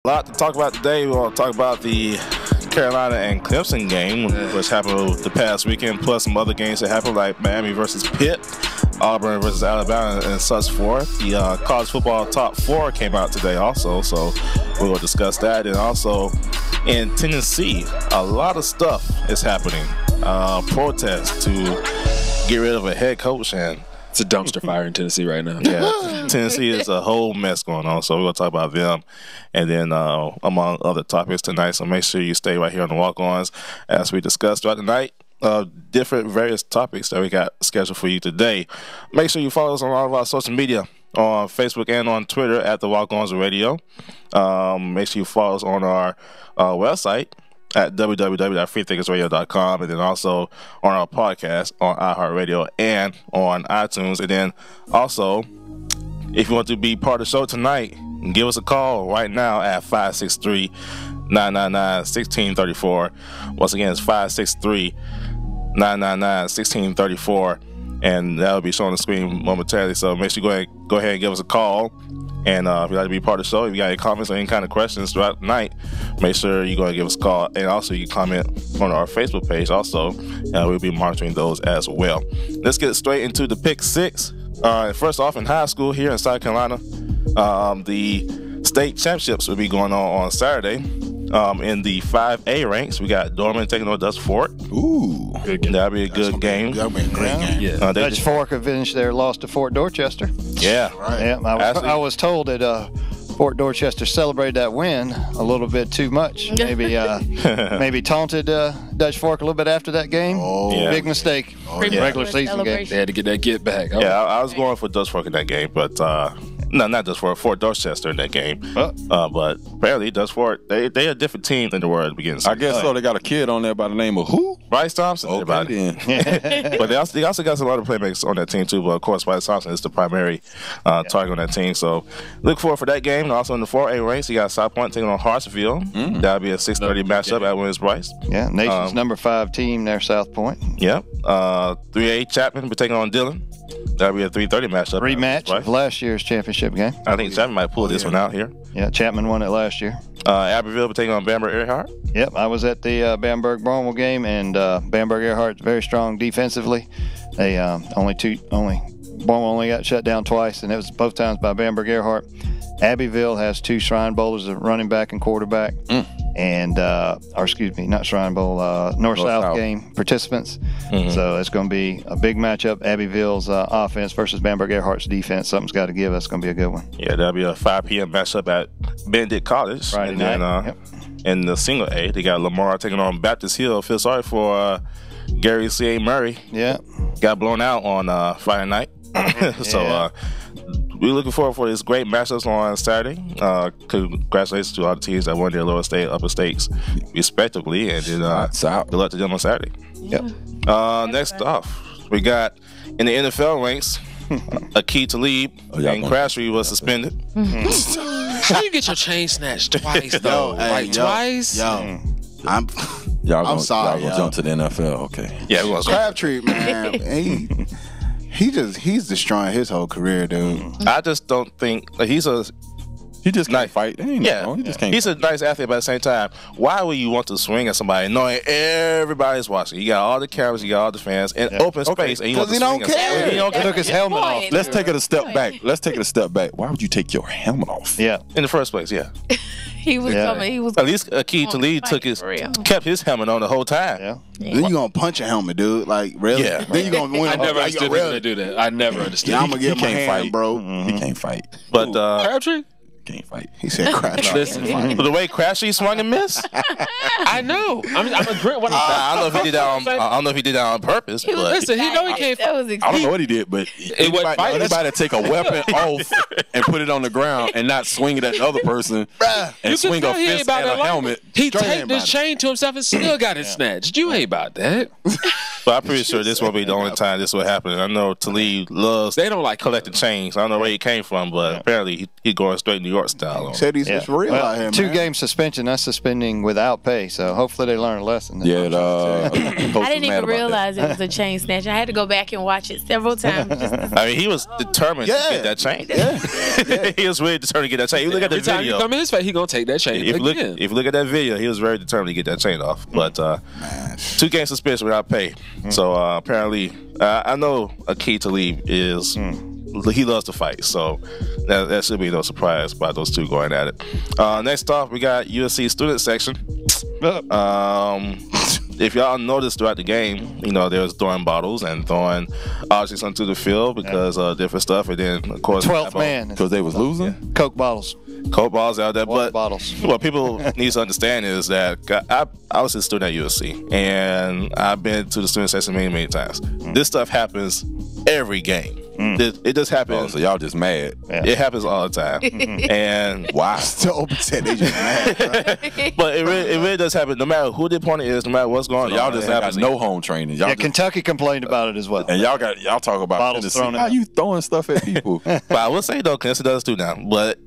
A lot to talk about today. We'll talk about the Carolina and Clemson game, which happened the past weekend, plus some other games that happened, like Miami versus Pitt, Auburn versus Alabama, and such forth. The college football top 4 came out today also, so we will discuss that. And also in Tennessee, a lot of stuff is happening. Protests to get rid of a head coach, and it's a dumpster fire in Tennessee right now. Yeah, Tennessee is a whole mess going on, so we're going to talk about them and then among other topics tonight. So make sure you stay right here on the Walk Ons as we discuss throughout the night different various topics that we got scheduled for you today. Make sure you follow us on all of our social media, on Facebook and on Twitter at the Walk Ons Radio. Make sure you follow us on our website at www.freethinkersradio.com, and then also on our podcast on iHeartRadio and on iTunes. And then also, if you want to be part of the show tonight, give us a call right now at 563-999-1634. Once again, it's 563-999-1634, and that'll be shown on the screen momentarily. So make sure you go ahead and give us a call. And if you'd like to be part of the show, if you got any comments or any kind of questions throughout the night, make sure you're going to give us a call. And also, you can comment on our Facebook page also, and we'll be monitoring those as well. Let's get straight into the Pick 6. First off, in high school here in South Carolina, the state championships will be going on Saturday. In the 5A ranks, we got Dorman taking on Dutch Fork. Ooh. That'll be a good game. That'll be a great game. Yeah. Dutch Fork avenged their loss to Fort Dorchester. Yeah. Right. Yeah, I was told that Fort Dorchester celebrated that win a little bit too much. Maybe taunted Dutch Fork a little bit after that game. Oh, yeah. Big mistake. Regular season game. They had to get that get back. Yeah, I was going for Dutch Fork in that game, but no, not Dutch Fork, Fort Dorchester in that game. But apparently Dutch Fork, they a different team than they were at the beginning. I guess so. They got a kid on there by the name of who? Bryce Thompson. Okay, then. But they also got some other playmakers on that team too. But of course, Bryce Thompson is the primary target on that team. So look forward for that game. And also in the 4A ranks, you got South Point taking on Hartsville. That'll be a 6:30 matchup at Williams-Brice. Yeah, nation's number 5 team there, South Point. Yep. 3A Chapman will be taking on Dillon. That'll be a 3:30 matchup. Rematch of last year's championship game. I think Chapman might pull this one out here. Yeah, Chapman won it last year. Abbeville will be taking on Bamberg-Earhart. Yep, I was at the Bamberg-Barnwell game, and Bamberg-Earhart's very strong defensively. They Barnwell only got shut down twice, and it was both times by Bamberg-Earhart. Abbeville has 2 Shrine Bowlers, a running back and quarterback, and not Shrine Bowl, North-South game participants. So it's going to be a big matchup. Abbeville's offense versus Bamberg-Earhart's defense. Something's got to give. It's going to be a good one. Yeah, that'll be a 5 p.m. matchup at Benedict College. Friday night. In the single A, they got Lamar taking on Baptist Hill. Feel sorry for Gary C.A. Murray. Yeah. Got blown out on Friday night. So we're looking forward for this great matchups on Saturday. Congratulations to all the teams that won their lower state, upper stakes, respectively, and then good luck to them on Saturday. Yep. Next off, we got in the NFL ranks, Akeem Talib and Crabtree was suspended. How you get your chain snatched twice though? Twice? I'm sorry. Y'all gonna jump to the NFL, okay? Yeah, we Crabtree, man. He's destroying his whole career, dude. I just don't think he just can't fight. He just can't. He's a nice athlete, but at the same time, why would you want to swing at somebody knowing everybody's watching? You got all the cameras, you got all the fans, in open space, and you want to swing at somebody. He took his helmet off. Let's take it a step back. Why would you take your helmet off? Yeah. In the first place, yeah. He was coming. He was. At least Akeem Talib kept his helmet on the whole time. Yeah. Then you gonna punch a helmet, dude. Like, really? Yeah. Then you gonna win. I never understood him to do that. I never understood. Yeah, I'm gonna get my hand, fight, bro. He can't fight. But Crabtree can't fight. He said Crabtree. Listen, but the way Crabtree swung and missed, I know. I'm agreeing. I don't know if he did that on. I don't know if he did that on purpose. But Listen, he know he can't. I don't know what he did, but anybody take a weapon off and put it on the ground and not swing it at the other person and swing a fist at a helmet. He taped his chain to himself and still got it snatched. You ain't about that. But I'm pretty sure this won't be the only time this will happen. And I know Talib loves They don't like collecting chains. I don't know where he came from, but apparently he's going straight New York style. Said he's just real out here, man. 2-game suspension. That's suspending without pay. So hopefully they learn a lesson. Yeah, I didn't even realize it was a chain snatch. I had to go back and watch it several times. I mean, he was determined to get that chain. Yeah. He was really determined to get that chain. You look at the Every time video. you come in his face, he gonna take that chain If you, again. if you look at that video, he was very determined to get that chain off. But 2-game suspension without pay. So apparently, I know a key to leave is he loves to fight. So that should be no surprise by those two going at it. Next off, we got USC student section. If y'all noticed throughout the game, you know, they was throwing bottles and throwing objects onto the field because of different stuff. And then, of course, 12th man. because they was losing. Coke bottles. Coke balls out there. Water But bottles. what people need to understand is that I was a student at USC, and I've been to the student section many times. This stuff happens every game. It just happens. Oh, so y'all just mad. It happens all the time. And Wow. To open set, they just mad, bro. but it really does happen. No matter who the opponent is, no matter what's going So on. y'all just it got happens. no home training. Y'all Yeah, just, Kentucky complained about it as well. and y'all talk about Bottles Tennessee. thrown How out. you throwing stuff at people? But I will say though, Kansas does do now. But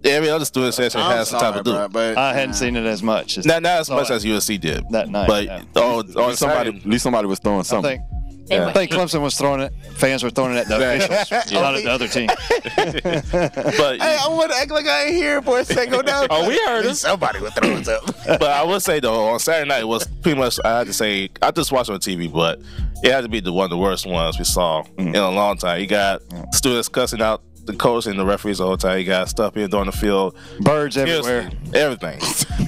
every other student section I'm has some type sorry, of do. bro, but I hadn't seen it as much. Not as much as USC did That night, But yeah. on At least somebody was throwing I something. think Clemson was throwing it. Fans were throwing it at the officials, not at the other team. But hey, I want to act like I ain't here for a second. Go down. Oh, we heard him. Somebody was throwing something. But I would say though, on Saturday night was pretty much, I had to say, I just watched it on TV, but it had to be one of the worst ones we saw in a long time. You got students cussing out the coach and the referees the whole time. You got stuff being done on the field, Birds everywhere. seriously, everything.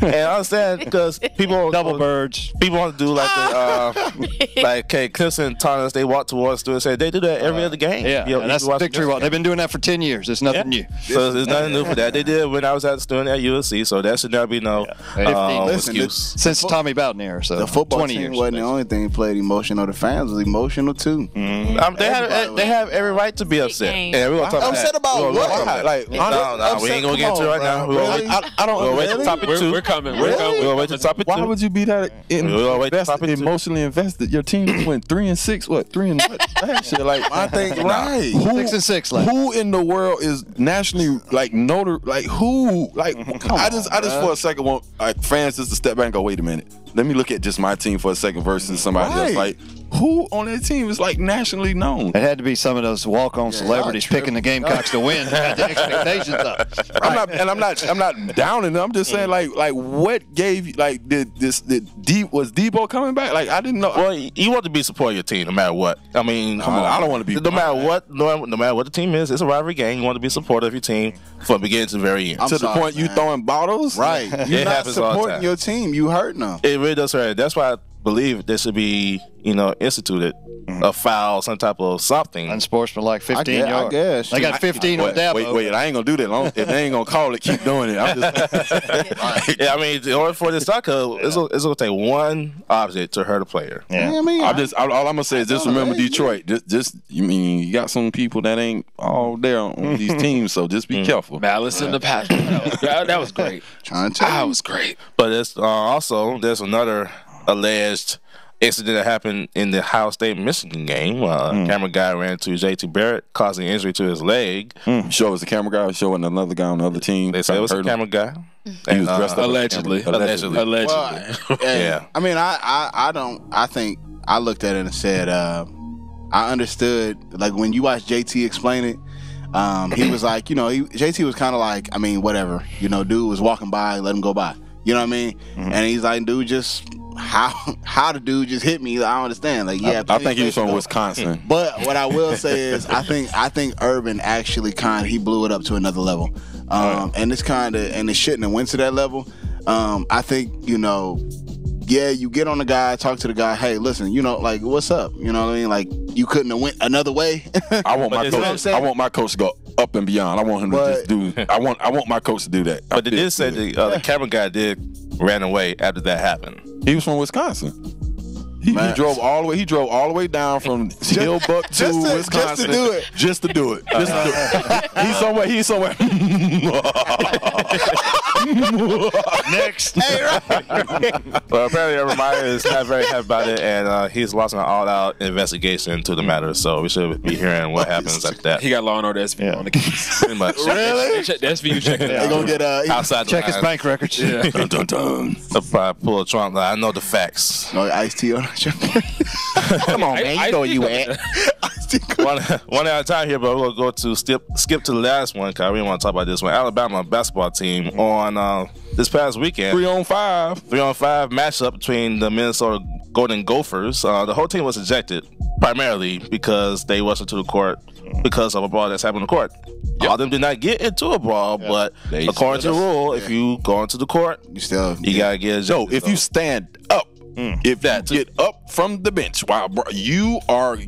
And I understand because people Double birds. People want to do like the like Clemson, Thomas. They walk towards students. Say they do that every other game. Yeah, You know, and that's you watch victory walk. They've been doing that for 10 years. It's nothing new. So there's nothing new for that. They did when I was at the student at USC. So that should not be no Listen, excuse. Since Tommy Bowden era, so The football 20 team years. wasn't the only thing played emotional. The fans was emotional too. They have every right to be upset. game. Yeah, we're gonna talk Upset about We're gonna talk what? about Like, no, we ain't gonna get into it right now. I don't. We'll wait till Really? topic two. We're coming. We're gonna wait till topic Why two. would you be that We'll wait till topic two. emotionally invested? Your team just went 3-6. What 3 and what? That shit, like I think right. 6-6 left. Who in the world is nationally like noted? Like who? Like I just for a second want like fans just to step back and go, wait a minute. Let me look at just my team for a second versus somebody else. Right. Like who on that team is like nationally known? It had to be some of those walk-on celebrities picking the Gamecocks to win. Had the expectations up. I'm not downing them. I'm just saying like what gave you like was Debo coming back? Like I didn't know. Well, you want to be supporting your team no matter what. I mean, come on. I don't want to be. No matter what the team is, it's a rivalry game. You want to be supportive of your team from beginning to the very end. I'm to sorry, the point you man. throwing bottles. Right. You're It not happens all the supporting time. your team. You hurting them. It really does hurt. That's why I believe there should be, instituted a foul, some type of something. Unsportsmanlike 15 I yards. guess. They got 15 on Dabo. Wait, I ain't gonna do that long. If they ain't gonna call it, keep doing it. I'm just Yeah, I mean, in order for this soccer, it's gonna take one object to hurt a player. Yeah. I mean, all I'm gonna say is just remember Hey, Detroit. You got some people that ain't all there on these teams, so just be careful. Malice in the past. That was great. trying to tell That you. was great. But it's there's another alleged incident that happened in the Ohio State-Michigan game. A camera guy ran into JT Barrett, causing injury to his leg. Sure, it was the camera guy showing another guy on the other team. They said it was a camera guy. He was dressed up Allegedly. Allegedly. Well, Yeah. I mean, I think I looked at it and said, I understood. Like when you watch JT explain it, he was like, JT was kind of like, I mean, whatever, dude was walking by, let him go by. You know what I mean? And he's like, dude, just how the dude just hit me. I don't understand. Like, yeah, I think he was from Wisconsin. But what I will say is, I think Urban actually he blew it up to another level, and it shouldn't have went to that level. I think you get on the guy, talk to the guy. Hey, listen, like what's up? You know what I mean? Like you couldn't have went another way. I want my But coach. it's- I want my coach to go up and beyond. I want him to just do. I want my coach to do that. But they did say the camera guy ran away after that happened. He was from Wisconsin. He drove all the way. He drove all the way down from Hillbuck to Wisconsin just to do it. Just to do it. He's somewhere. Next. Hey, right. Well, apparently Urban Meyer is not very happy about it, and he's lost an all-out investigation into the matter. So we should be hearing what happens after that. He got Law and Order SVU on the case. Pretty much. Really? Check the SVU. Check it They out. gonna get Outside the Check his line. bank records. Yeah. Dun, dun, dun. They'll probably pull a Trump. Like, I know the facts. no Ice-T on the show. Come on, man. You know where you at. One at a time here, but we'll go to skip to the last one because I really want to talk about this one. Alabama basketball team on this past weekend. 3-on-5. 3-on-5 matchup between the Minnesota Golden Gophers. The whole team was ejected primarily because they wasn't to the court because of a brawl that's happened on the court. All of them did not get into a brawl, but according to the rule, if you go into the court, you gotta get ejected. If you stand up, if that get up from the bench, you are,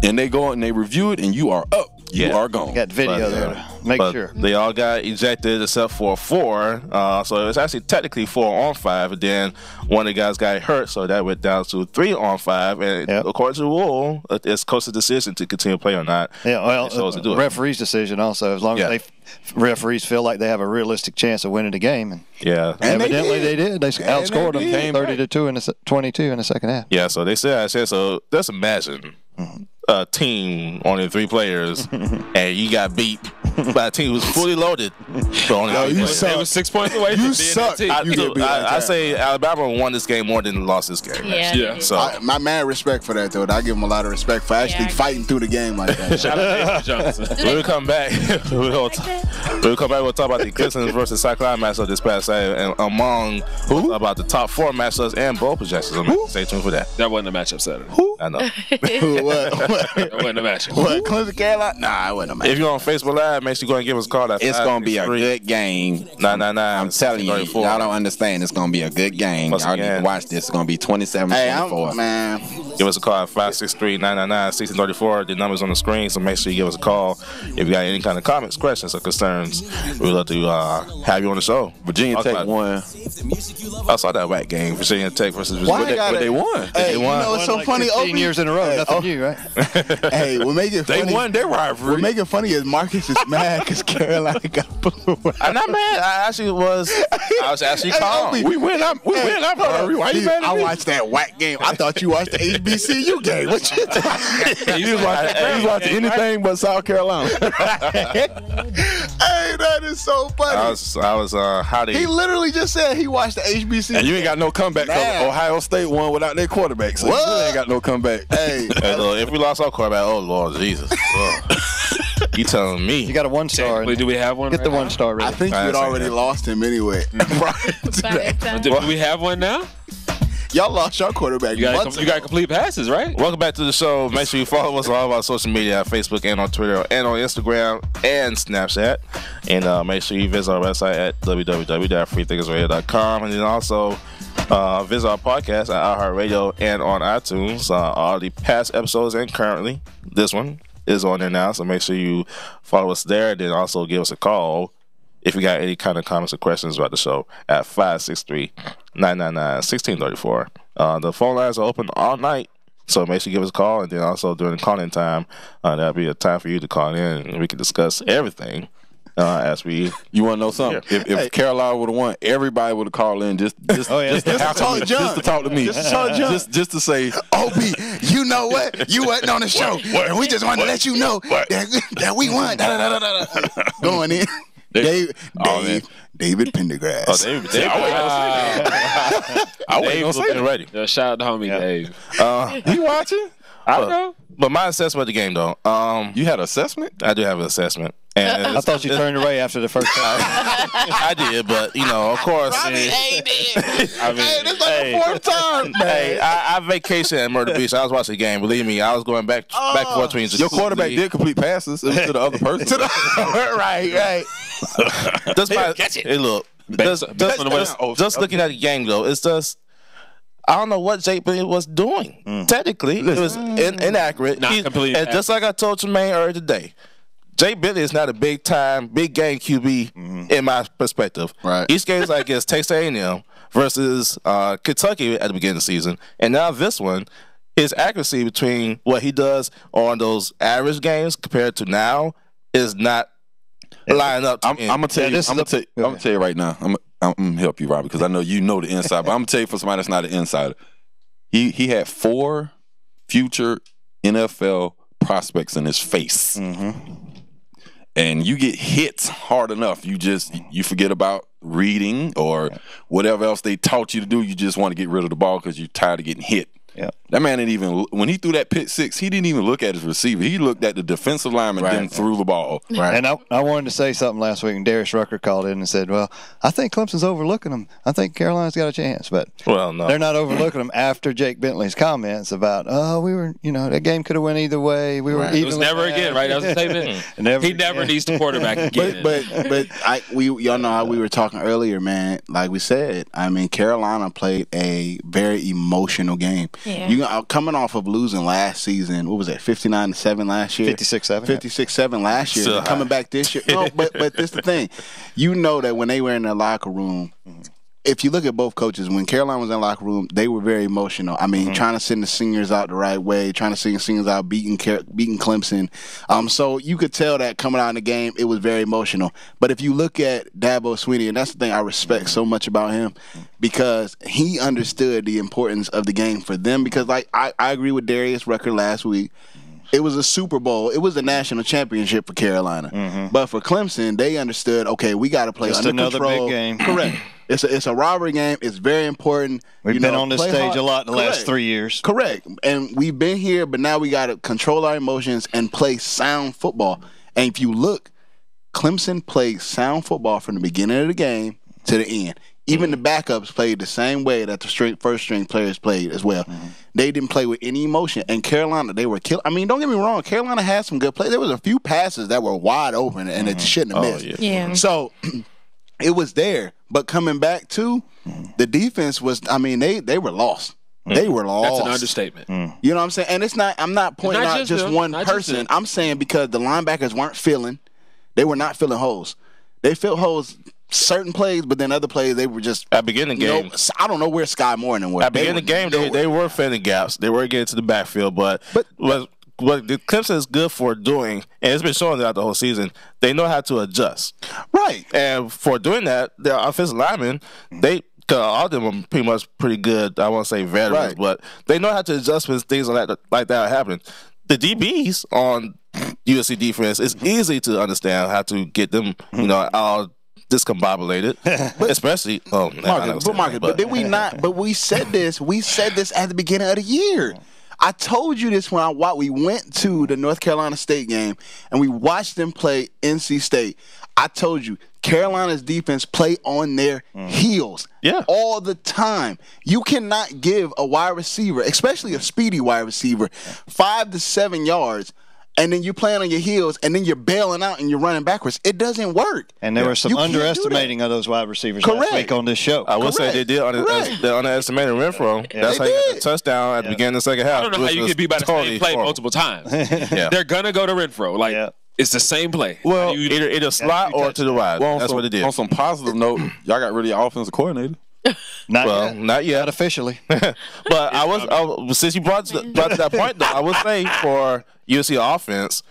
and they go and they review it, and you are up, you are gone. Got video there to make sure. They all got ejected except for 4. So it was actually technically 4-on-5. And then one of the guys got hurt, so that went down to 3-on-5. And according to the rule, it's coach's decision to continue to play or not. Yeah, well, the referee's decision also, as long as referees feel like they have a realistic chance of winning the game. And evidently they did. They outscored them 30-2 22 in the second half. Yeah, so they said, so just imagine a team, only 3 players, and you got beat by a team who's fully loaded. So only you players. suck. It was 6 points away. You suck. I say Alabama won this game more than lost this game. Yeah. So my man respect for that, though. I give him a lot of respect for actually fighting through the game like that. Shout out to Johnson. when we come back, we'll talk about the Pistons versus Cyclone matchup this past Saturday, and among about the top 4 matchups and bowl projections. Stay tuned for that. That wasn't a matchup Saturday. I know. That wasn't a matchup. What? Clemson, Carolina? Nah, it wasn't a match. If you're on Facebook Live, make sure you go and give us a call. It's going to be a good game. 999. I'm telling you, y'all don't understand. It's going to be a good game. Y'all need to watch this. It's going to be 27-24. Man. Give us a call at 563-999-1634. The number's on the screen, so make sure you give us a call. If you got any kind of comments, questions, or concerns, we'd love to have you on the show. Virginia Tech won. I saw that whack game. Virginia Tech versus Virginia. But they won. Hey, They won. You know what's so funny? 15 years in a row. Nothing new, right? Hey, what make it funny? They won their rivalry. What make it funny is Marcus is mad because Carolina got booed. I'm not mad. I was actually calm. Hey, We win our rivalry. Why you mad at I me? watched that whack game. I thought you watched the HBCU game. What you talking? He was watching anything but South Carolina. Hey, that is so funny. I was how they. He literally just said he watched the HBCU. And you ain't got no comeback because Ohio State won without their quarterback. So you really ain't got no comeback. Hey, Hey, look, if we lost our quarterback, oh Lord Jesus, you telling me? You got a 1-star. Do we have one? Get the 1-star ready. I think you'd already lost him anyway. Do we have one now? Y'all lost your quarterback. You got complete passes, right? Welcome back to the show. Make sure you follow us on all of our social media, Facebook and on Twitter and on Instagram and Snapchat. And make sure you visit our website at www.freethinkersradio.com. And then also visit our podcast at iHeartRadio and on iTunes. All the past episodes and currently this one is on there now. So make sure you follow us there. Then also give us a call if you got any kind of comments or questions about the show at 563-999-1634. The phone lines are open all night, so make sure you give us a call. And then also during the call-in time, that'll be a time for you to call in, and we can discuss everything as we. You want to know something? If Carolina would have won, everybody would have called in just to talk to me. Just to say, Opie, you know what? You wasn't on the show, and we just wanted to let you know that we won. Going in. David Pendergrass. Oh, David. I wasn't looking ready. Shout out to homie Dave. you watching? I don't know. But my assessment of the game, though. You had an assessment? I do have an assessment. And I thought you turned away after the first time. I did, but of course. Hey, this is the 4th time. Hey, I vacationed at Myrtle Beach. I was watching the game. Believe me, I was going back and forth between. Your quarterback did complete passes to the other person. Right. Hey, look. Just looking at the game, though, it's just. I don't know what Jake Bentley was doing. Technically, it was inaccurate. Not completely. And just like I told Tremaine earlier today, Jake Bentley is not a big game QB in my perspective. Right. Each game is like against Texas A&M versus Kentucky at the beginning of the season, and now this one, his accuracy between what he does on those average games compared to now is not lining up. I'm gonna tell you right now. I'm going to help you, Robbie, because I know you know the inside. But I'm going to tell you for somebody that's not an insider. He had 4 future NFL prospects in his face. And you get hit hard enough, you forget about reading or whatever else they taught you to do. You just want to get rid of the ball because you're tired of getting hit. Yeah. That man didn't even, when he threw that pick 6, he didn't even look at his receiver. He looked at the defensive lineman and then threw the ball. Right. And I wanted to say something last week, and Darius Rucker called in and said, well, I think Clemson's overlooking them. I think Carolina's got a chance. But they're not overlooking them after Jake Bentley's comments about, we were, that game could have went either way. We were even. It was never again, right? That was the statement. He never needs to quarterback again. But y'all know how we were talking earlier, man. Like we said, I mean, Carolina played a very emotional game. Yeah. You coming off of losing last season, what was it, 59-7 last year? 56-7. 56-7 last year. So coming back this year. No, but this is the thing. You know that when they were in the locker room, if you look at both coaches, when Carolina was in the locker room, they were very emotional. I mean, trying to send the seniors out the right way, trying to send the seniors out, beating Clemson. So you could tell that coming out in the game, it was very emotional. But if you look at Dabo Swinney, and that's the thing I respect so much about him, because he understood the importance of the game for them. Because like I agree with Darius Rucker last week. It was a Super Bowl. It was a national championship for Carolina. But for Clemson, they understood, okay, we got to play just under another control. Big game. Correct. It's a rivalry game. It's very important. We've been on this stage hard. A lot in the last 3 years. Correct. And we've been here, but now we got to control our emotions and play sound football. And if you look, Clemson played sound football from the beginning of the game to the end. Even the backups played the same way that the first-string players played as well. They didn't play with any emotion. And Carolina, they were killing. I mean, don't get me wrong. Carolina had some good plays. There was a few passes that were wide open, and it shouldn't have missed. Yeah. So it was there. But coming back to the defense was, I mean, they were lost. They were lost. That's an understatement. You know what I'm saying? And it's not. I'm not pointing out just one person. I'm saying because the linebackers weren't filling. They were not filling holes. They filled holes certain plays, but then other plays they were just at beginning of the game. I don't know where Sky Moore was. At the beginning of the game, they were filling gaps. They were getting to the backfield, but what the Clemson is good for doing, and it's been showing throughout the whole season, they know how to adjust. Right. And for doing that, their offensive linemen, all of them are pretty good. I won't say veterans, but they know how to adjust when things like that happen. The DBs on USC defense, it's easy to understand how to get them, all discombobulated, especially. But did we not? But we said this. We said this at the beginning of the year. I told you this when we went to the North Carolina State game and we watched them play NC State. I told you Carolina's defense play on their heels all the time. You cannot give a wide receiver, especially a speedy wide receiver, 5 to 7 yards. And then you're playing on your heels, and then you're bailing out and you're running backwards. It doesn't work. And there was some underestimating of those wide receivers last week on this show. I will say they did underestimated Renfro. That's how you got the touchdown at the beginning of the second half. I don't know how you could be by the same play multiple times. They're going to go to Renfro. It's the same play. Well, either slot or to the wide. Well, that's what it did. On some positive note, y'all got rid of your offensive coordinator. Not yet. Not officially. But since you brought to that point, though, I would say for USC offense,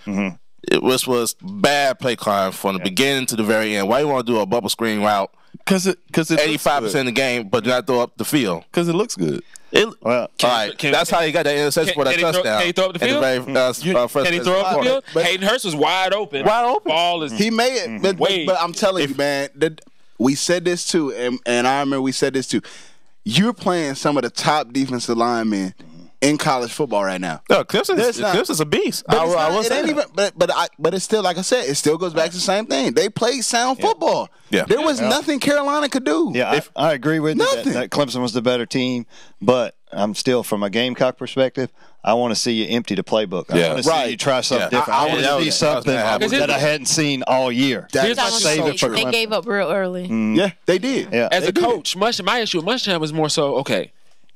which was bad play calling from the beginning to the very end. Why you want to do a bubble screen route? Because it 85% of the game, but not throw up the field. Because it looks good. That's how you got that interception for that touchdown. Can he throw up the field? Can he throw up the field? Hayden Hurst was wide open. Ball is he made it, but I'm telling you, man. We said this too, and I remember we said this too. You're playing some of the top defensive linemen in college football right now. No, Clemson's a beast. But it's still, like I said, it still goes back to the same thing. They played sound football. Yeah. There was nothing Carolina could do. Yeah, I agree with you that Clemson was the better team, but I'm still, from a Gamecock perspective, I want to see you empty the playbook. I want to see you try something different. I want to see something that I hadn't seen all year. They gave up real early. Yeah, they did. Yeah. As a coach, my issue with Muschamp was more so, okay,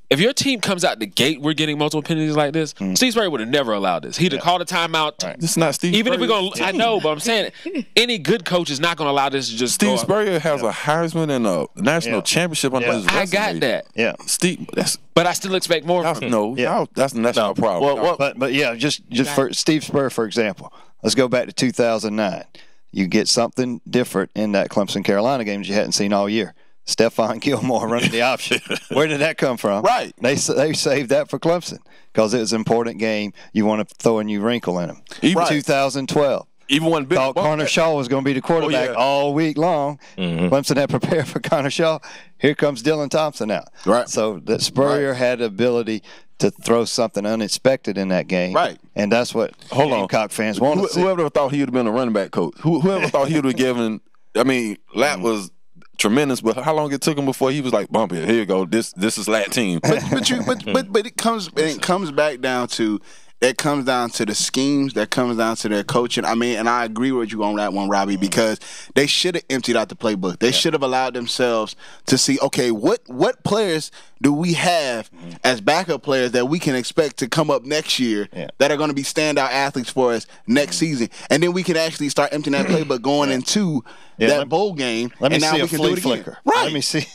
if your team comes out the gate, we're getting multiple penalties like this. Steve Spurrier would have never allowed this. He'd have called a timeout. Right. This is not Steve. Even if we're going, I know, but I'm saying any good coach is not going to allow this to just. Steve Spurrier has a Heisman and a national championship on his resume. I got that. Yeah, Steve. But I still expect more. That's the national problem. But just for Steve Spurrier, for example, let's go back to 2009. You get something different in that Clemson Carolina game that you hadn't seen all year. Stephon Gilmore running the option. Where did that come from? Right. They saved that for Clemson because it was an important game. You want to throw a new wrinkle in them. Even 2012. Even when thought Connor Shaw was going to be the quarterback all week long. Clemson had prepared for Connor Shaw. Here comes Dylan Thompson out. Right. So that Spurrier had the ability to throw something unexpected in that game. Right. And that's what Gamecock fans want to see. Whoever thought he would have been a running back coach? Whoever thought he would have given – I mean, Latt was tremendous, but how long it took him before he was like, bump it, here you go, this is Latt team. But it comes back down to – that comes down to the schemes. That comes down to their coaching. I mean, and I agree with you on that one, Robbie, because they should have emptied out the playbook. They should have allowed themselves to see, okay, what players do we have as backup players that we can expect to come up next year that are going to be standout athletes for us next season, and then we can actually start emptying that playbook going into that bowl game. Let me and now see we a can flea do it again. flicker. Right. Let me see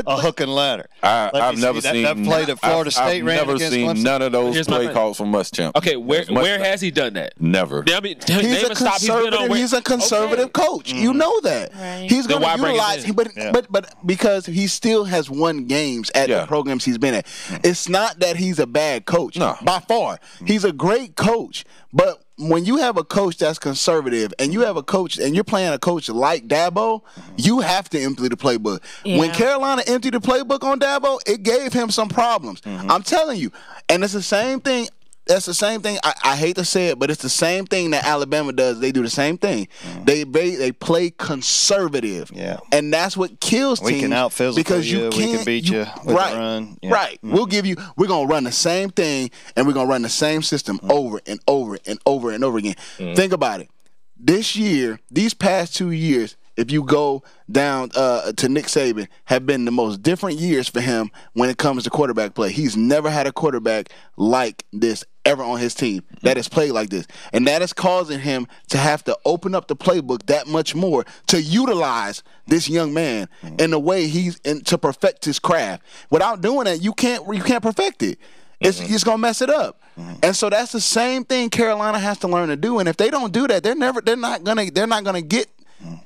a hook and ladder. I've never seen that play that Florida State ran against I've never seen Clemson. none of those play calls from Muschamp. Okay, where has he done that? Never. I mean, he's a conservative coach. You know that. Right. He's going to utilize, but because he still has won games at the programs he's been at. It's not that he's a bad coach. No. By far. He's a great coach. But when you have a coach that's conservative and you have a coach and you're playing a coach like Dabo, you have to empty the playbook. Yeah. When Carolina emptied the playbook on Dabo, it gave him some problems. I'm telling you. And it's the same thing. That's the same thing. I hate to say it, but it's the same thing that Alabama does. They do the same thing. They play conservative, and that's what kills teams. We can out-physical because you. We can beat you with the run. Yeah. Right. We're going to run the same thing, and we're going to run the same system over and over and over and over again. Think about it. This year, these past 2 years, if you go down to Nick Saban, have been the most different years for him when it comes to quarterback play. He's never had a quarterback like this ever on his team that has played like this. And that is causing him to have to open up the playbook that much more to utilize this young man in the way to perfect his craft. Without doing that, you can't perfect it. It's going to mess it up. And so that's the same thing Carolina has to learn to do. And if they don't do that, they're not going to get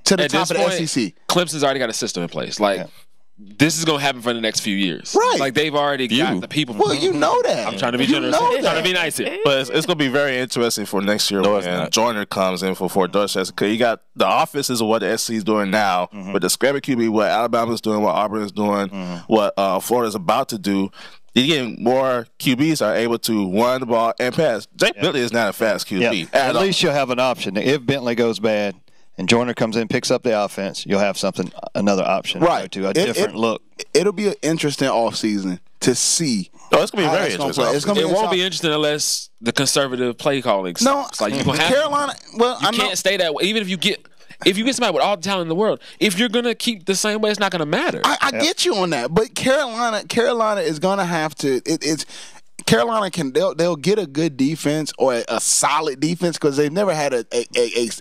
to the top of the SEC. Clemson's already got a system in place. This is going to happen for the next few years. Right. Like, they've already got the people. Well, you know that. I'm trying to be generous. I'm trying to be nice here. But it's going to be very interesting for next year when Joyner comes in for Fort Dorchester. Because you got the offense is what the SEC is doing now, but the scrappy QB, what Alabama's doing, what Auburn is doing, what Florida's about to do. You're getting more QBs are able to run the ball and pass. Jake Bentley is not a fast QB. At least you'll have an option. If Bentley goes bad and Joyner comes in, picks up the offense, you'll have another option to a different look. It'll be an interesting offseason to see. Oh, it's going to be very interesting. It won't be interesting unless the conservative play calling No, it's like you're going to have Carolina. Well, you can't stay that way. Even if you get somebody with all the talent in the world, if you're going to keep the same way, it's not going to matter. I get you on that, but Carolina is going to have to. Carolina they'll get a good defense or a solid defense because they've never had a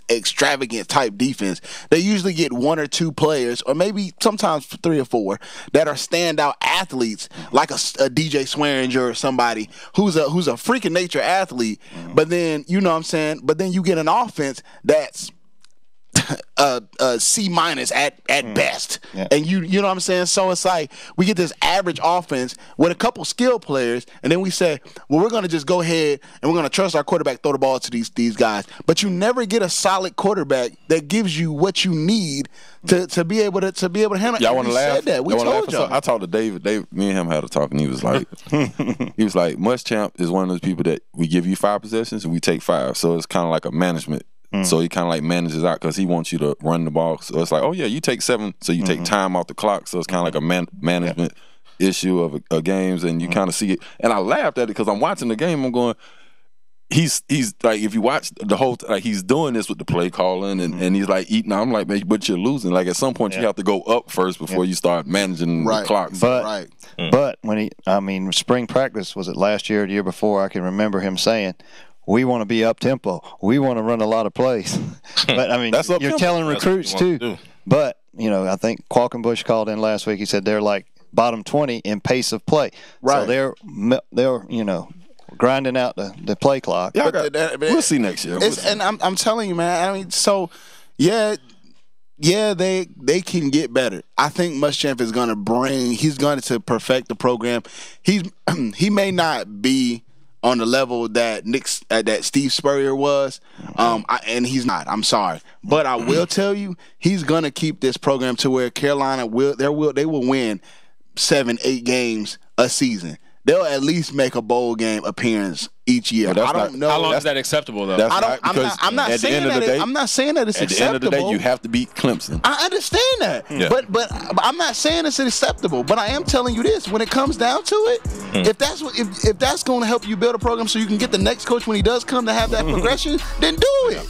extravagant type defense. They usually get one or two players, or maybe sometimes 3 or 4, that are standout athletes, like a DJ Swearinger or somebody who's a freaking nature athlete. But then you know what I'm saying. But then you get an offense that's C- at best, and you know what I'm saying. So it's like we get this average offense with a couple skilled players, and then we say, well, we're going to just go ahead and we're going to trust our quarterback throw the ball to these guys. But you never get a solid quarterback that gives you what you need to be able to handle. Y'all want to laugh? Said that. We told y'all. I talked to David. Me and him had a talk, and he was like, Muschamp is one of those people that we give you 5 possessions and we take 5. So it's kind of like a management. So he kind of like manages out because he wants you to run the ball. So it's like, oh yeah, you take 7, so you take time off the clock. So it's kind of like a management issue of games, and you kind of see it. And I laughed at it because I'm watching the game. I'm going, he's like, if you watch the whole, like he's doing this with the play calling, and he's like eating. I'm like, but you're losing. Like at some point, you have to go up first before you start managing the clock. But when spring practice, was it last year or the year before? I can remember him saying, we want to be up tempo. We want to run a lot of plays. But I mean, you're telling recruits too. But I think Qualkenbush called in last week. He said they're like bottom 20 in pace of play. Right. So they're grinding out the play clock. Yeah, we'll see next year. And I'm telling you, man. I mean, so yeah. yeah, they can get better. I think Muschamp is going to he's going to perfect the program. He may not be on the level that that Steve Spurrier was, and he's not. I'm sorry, but I will tell you, he's gonna keep this program to where Carolina they will win 7-8 games a season. They'll at least make a bowl game appearance each year. I don't know. How long is that acceptable, though? I'm not saying that it's acceptable. At the end of the day, you have to beat Clemson. I understand that, but I'm not saying it's acceptable. But I am telling you this: when it comes down to it, if that's going to help you build a program so you can get the next coach when he does come to have that progression, then do it.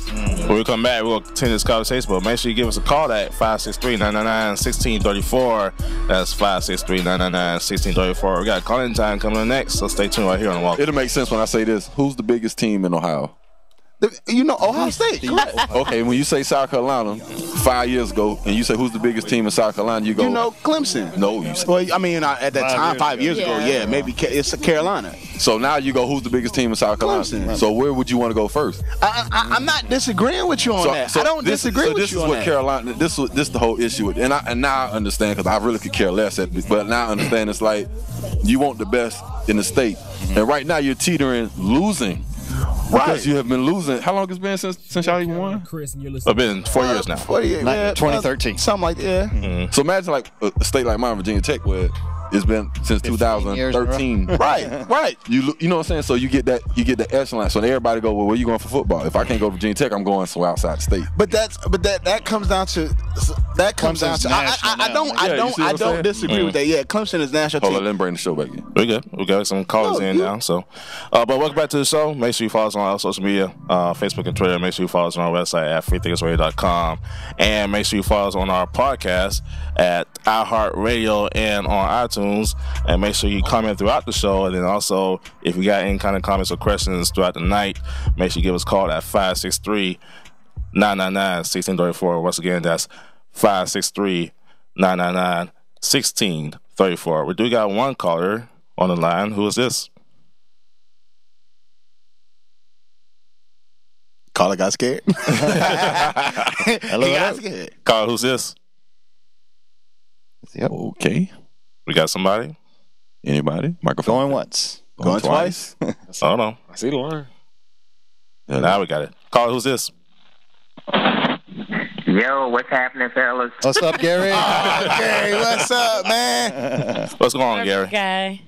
When we come back, we'll continue this conversation. But make sure you give us a call at 563-999-1634. That's 563-999-1634. We got calling time coming up next, so stay tuned right here on the Walk. It'll make sense when I say this. Who's the biggest team in Ohio? Ohio State. Okay, when you say South Carolina 5 years ago, and you say who's the biggest team in South Carolina, you go. Clemson. No, you say. Well, I mean, at that time, 5 years ago, maybe it's Carolina. So now you go, who's the biggest team in South Carolina? Clemson. So where would you want to go first? I'm not disagreeing with you on that. I don't disagree with you on that. Carolina. This is the whole issue, and now I understand because I really could care less at it. But now I understand it's like you want the best in the state, and right now you're teetering losing. Because you have been losing. How long has it been since y'all even won? It's been 4 years now. 2013. Something like that. Mm-hmm. So imagine like a state like mine, Virginia Tech, where it's been since 2013. Right. You know what I'm saying? So you get the echelon. So everybody go, well, where you going for football? If I can't go to Virginia Tech, I'm going somewhere outside the state. But that comes down to I don't disagree with that. Yeah, Clemson is national team. Hold on, let me bring the show back in. We good. We got some callers in now. So, but welcome back to the show. Make sure you follow us on our social media, Facebook and Twitter. Make sure you follow us on our website at freethinkersradio.com, and make sure you follow us on our podcast at iHeartRadio and on iTunes. And make sure you comment throughout the show. And then also, if you got any kind of comments or questions throughout the night, make sure you give us a call at 563-999-1634. Once again, that's 563-999-1634. We do got one caller on the line. Who is this? Caller got scared. Hello. He got scared. Caller, who's this? Yep. Okay. We got somebody? Anybody? Microphone. Going once. Going twice. Hold on. I see the line. Yeah, now we got it. Caller, who's this? Yo, what's happening, fellas? What's up, Gary? Gary, what's up, man? What's going on, Gary? Guy.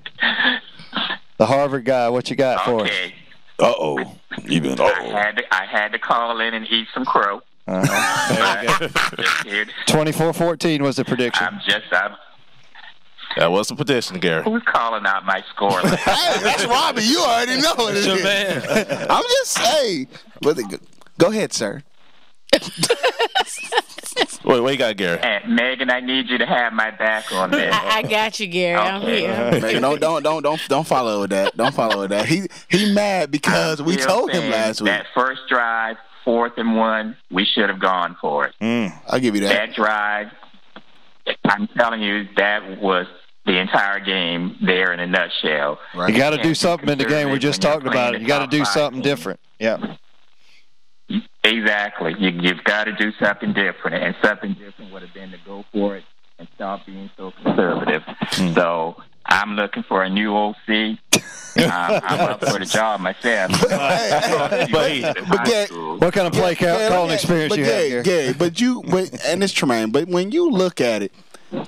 The Harvard guy. What you got for us? Okay. Uh-oh. I had to call in and eat some crow. 24-14 was the prediction. That was the prediction, Gary. Who's calling out my score? Hey, that's Robbie. You already know what it is. Man. I'm just saying. Go ahead, sir. Wait, what you got, Gary? And Megan, I need you to have my back on this. I got you, Gary. I'm here. Megan, don't follow with that. Don't follow with that. He mad because we told him last week. That first drive, 4th and 1, we should have gone for it. I'll give you that. That drive, I'm telling you, that was the entire game there in a nutshell. Right. You got to do something in the game. We just talked about it. You got to do something different. Yeah. Exactly. You've got to do something different, and something different would have been to go for it and stop being so conservative. So I'm looking for a new OC. I'm up for the job myself. What kind of play calling experience you have, Gary? And it's Tremaine. But when you look at it,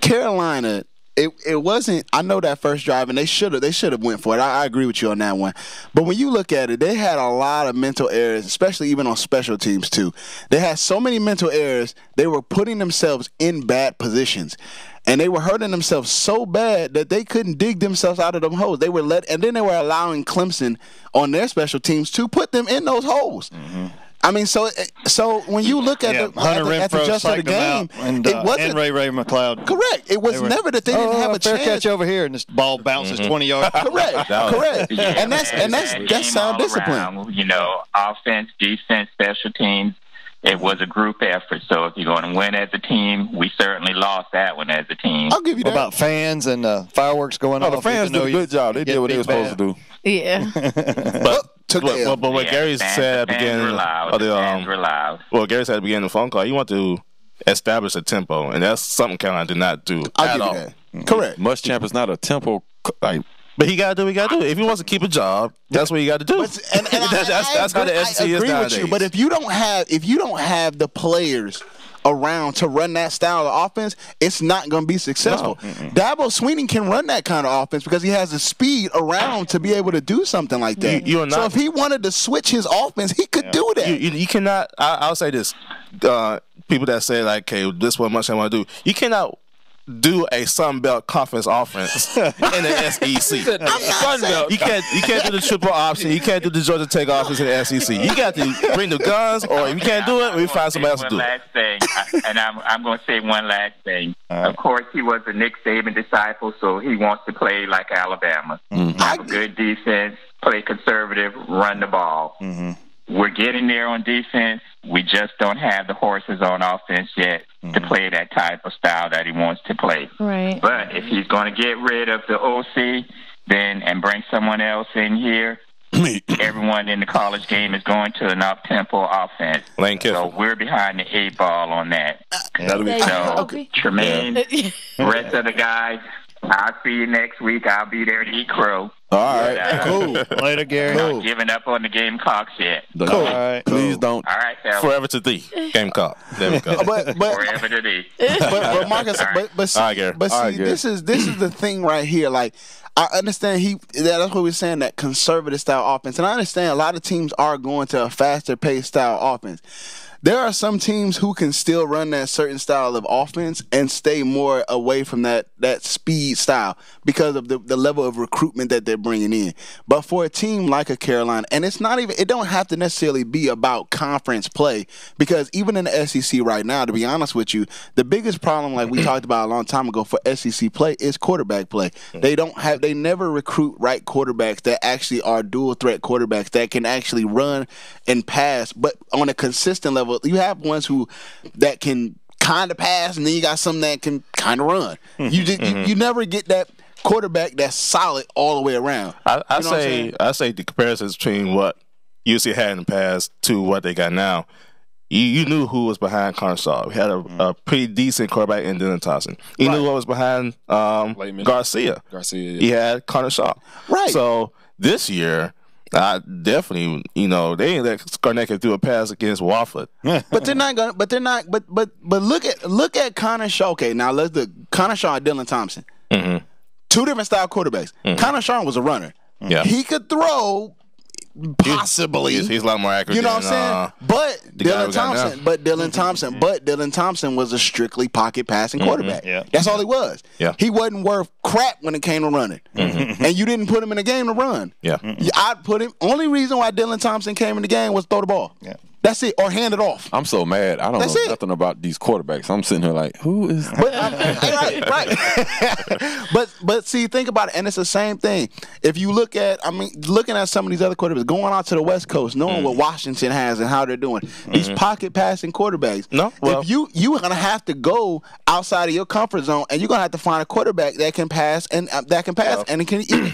Carolina, it wasn't. I know that first drive, and they should have went for it. I agree with you on that one. But when you look at it, they had a lot of mental errors, especially even on special teams too. They had so many mental errors. They were putting themselves in bad positions. And they were hurting themselves so bad that they couldn't dig themselves out of them holes. They were and then they were allowing Clemson on their special teams to put them in those holes. Mm-hmm. I mean, so when you look at the gist of the game, it wasn't Ray McLeod. Correct. It was never that they didn't have a chance. Catch over here, and this ball bounces 20 yards. Correct. Yeah, and that's sound discipline. You know, offense, defense, special teams. It was a group effort. So if you're going to win as a team, we certainly lost that one as a team. I'll give you that. What about fans and fireworks going on? The fans did a good job. They did what they were supposed to do. Yeah. But what Gary said at the beginning Gary said at the beginning of the phone call, you want to establish a tempo, and that's something Carolina did not do at all. Correct. Muschamp is not a tempo like. But he got to do what he got to do. If he wants to keep a job, that's what he got to do. That's how the SEC is nowadays. But if you don't have the players around to run that style of offense, it's not going to be successful. No. Dabo Swinney can run that kind of offense because he has the speed around to be able to do something like that. So if he wanted to switch his offense, he could do that. You cannot. I'll say this: people that say like, "Okay, this is what much I want to do," you cannot do a Sun Belt Conference offense in the SEC. You can't do the triple option. You can't do the Georgia Tech offense in the SEC. You got to bring the guns, or if you can't do it, we find somebody else to do it. One last thing, and I'm going to say one last thing. Of course, he was a Nick Saban disciple, so he wants to play like Alabama. Have a good defense, play conservative, run the ball. We're getting there on defense. We just don't have the horses on offense yet to play that type of style that he wants to play. Right. But if he's going to get rid of the OC and bring someone else in here, everyone in the college game is going to an up-tempo offense. So we're behind the 8 ball on that. Tremaine, the rest of the guys, I'll see you next week. I'll be there to eat crow. All right, cool. Later, Gary. Not giving up on the Gamecocks yet. Cool. All right, please don't. All right, fellas. Forever to thee, Gamecock. There we go. Forever to thee. But Marcus, see, this is the thing right here. Like, I understand that's what we're saying, that conservative style offense, and I understand a lot of teams are going to a faster paced style offense. There are some teams who can still run that certain style of offense and stay more away from that speed style because of the level of recruitment that they're bringing in. But for a team like a Carolina, and it don't have to necessarily be about conference play, because even in the SEC right now, to be honest with you, the biggest problem, like we talked about a long time ago, for SEC play is quarterback play. They never recruit right quarterbacks that actually are dual threat quarterbacks that can actually run and pass, but on a consistent level. You have ones that can kind of pass, and then you got some that can kind of run. You never get that quarterback that's solid all the way around. I say the comparisons between what UC had in the past to what they got now. You knew who was behind Connor Shaw. We had a pretty decent quarterback in Dylan Thompson. You knew what was behind Garcia. He had Connor Shaw. Right. So this year, I definitely, they ain't let Skarnecki do a pass against Wofford. But they're not gonna. But they're not. But look at Connor Shaw. Okay, now let's look. Connor Shaw and Dylan Thompson. Two different style quarterbacks. Connor Shaw was a runner. Yeah, he could throw. Possibly, he's a lot more accurate. You know what I'm saying? But Dylan Thompson was a strictly pocket passing quarterback. Yeah. That's all he was. Yeah. He wasn't worth crap when it came to running, and you didn't put him in the game to run. Yeah, I'd put him. Only reason why Dylan Thompson came in the game was throw the ball. Yeah. That's it, or hand it off. I'm so mad. I don't know nothing about these quarterbacks. I'm sitting here like, who is that? Right. But see, think about it, and it's the same thing. If you look at, looking at some of these other quarterbacks, going out to the West Coast, knowing what Washington has and how they're doing, these pocket passing quarterbacks. If you're gonna have to go outside of your comfort zone, and you're gonna have to find a quarterback that can pass and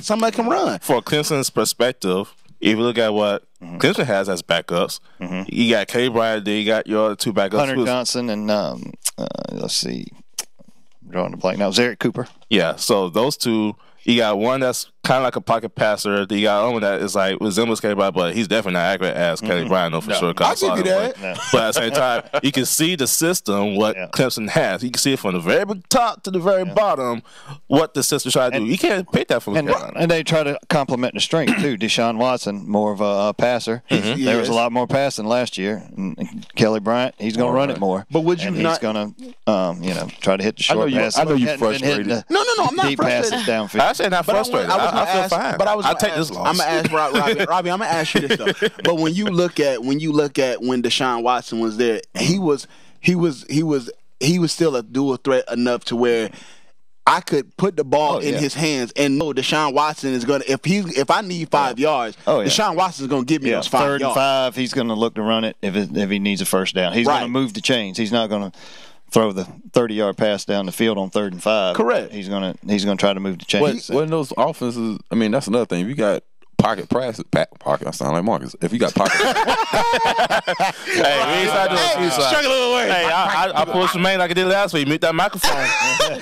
somebody can run. For Clemson's perspective, if you look at what Clemson has as backups, you got K. Bryant, then you got your other two backups. Hunter Johnson and, let's see, I'm drawing a blank now, Zarek Cooper. Yeah, so those two, you got one that's kind of like a pocket passer. You got one that is like resembles Kelly Bryant, but he's definitely not accurate as Kelly Bryant, though, for sure. I'll give you that. But at the same time, you can see the system, what Clemson has. You can see it from the very top to the very bottom, what the system try to do. You can't pick that from Carolina. And they try to complement the strength, too. Deshaun Watson, more of a passer. There was a lot more passing last year. And Kelly Bryant, he's going to run it more. But would you he's going to, try to hit the short pass. I know you're frustrated. No, I'm not deep frustrated. Passes downfield. I say not frustrated. I feel fine. But I'll take this loss. I'm gonna ask Robbie. I'm gonna ask you this though. But when you look at when Deshaun Watson was there, he was still a dual threat enough to where I could put the ball in his hands and know Deshaun Watson is gonna if I need 5 yards, Deshaun Watson is gonna give me those 5 yards. 3rd and 5, he's gonna look to run it if he needs a first down. He's gonna move the chains. He's not gonna throw the 30-yard pass down the field on 3rd and 5. Correct. He's gonna try to move the chains. When those offenses, that's another thing. If you got pocket passes, pocket. I sound like Marcus. If you got pocket, Hey, we ain't start doing struggle a little way. Hey, I pulled some main like I did last week. Mute that microphone.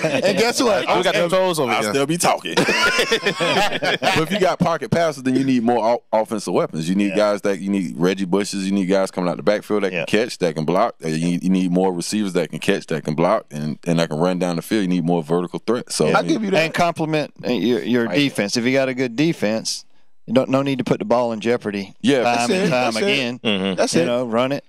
And guess what? We got the controls over I'll here. still be talking. But if you got pocket passes, then you need more offensive weapons. You need guys you need Reggie Bushes. You need guys coming out the backfield that can catch, that can block. You need more receivers that can catch, that can block, and that can run down the field. You need more vertical threat. So I'll give you that. And complement your defense. If you got a good defense, you don't no need to put the ball in jeopardy. Time and time again. That's it. Run it.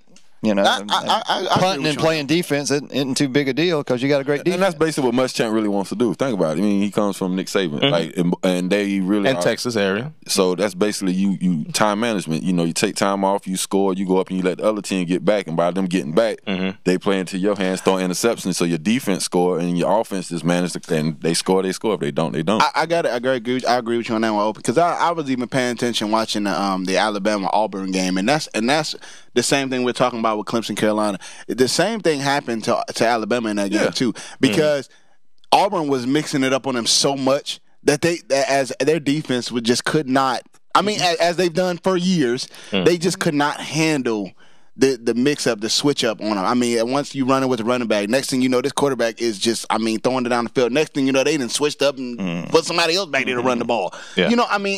I Punting and playing defense isn't too big a deal because you got a great defense. And that's basically what Muschamp really wants to do. Think about it. I mean, he comes from Nick Saban, and they really in Texas area. So that's basically you time management. You take time off, you score, you go up and you let the other team get back, and by them getting back, they play into your hands, throw interceptions, so your defense score and your offense is managed, and they score. If they don't, they don't. I got it. I agree with you on that one, because I was even paying attention watching the Alabama Auburn game, and that's the same thing we're talking about with Clemson, Carolina. The same thing happened to Alabama in that game too, because Auburn was mixing it up on them so much that as their defense could not. I mean, as they've done for years, they just could not handle the mix up, the switch up on them. I mean, once you run it with the running back, next thing you know, this quarterback is just, throwing it down the field. Next thing you know, they done switched up and put somebody else back there to run the ball. Yeah.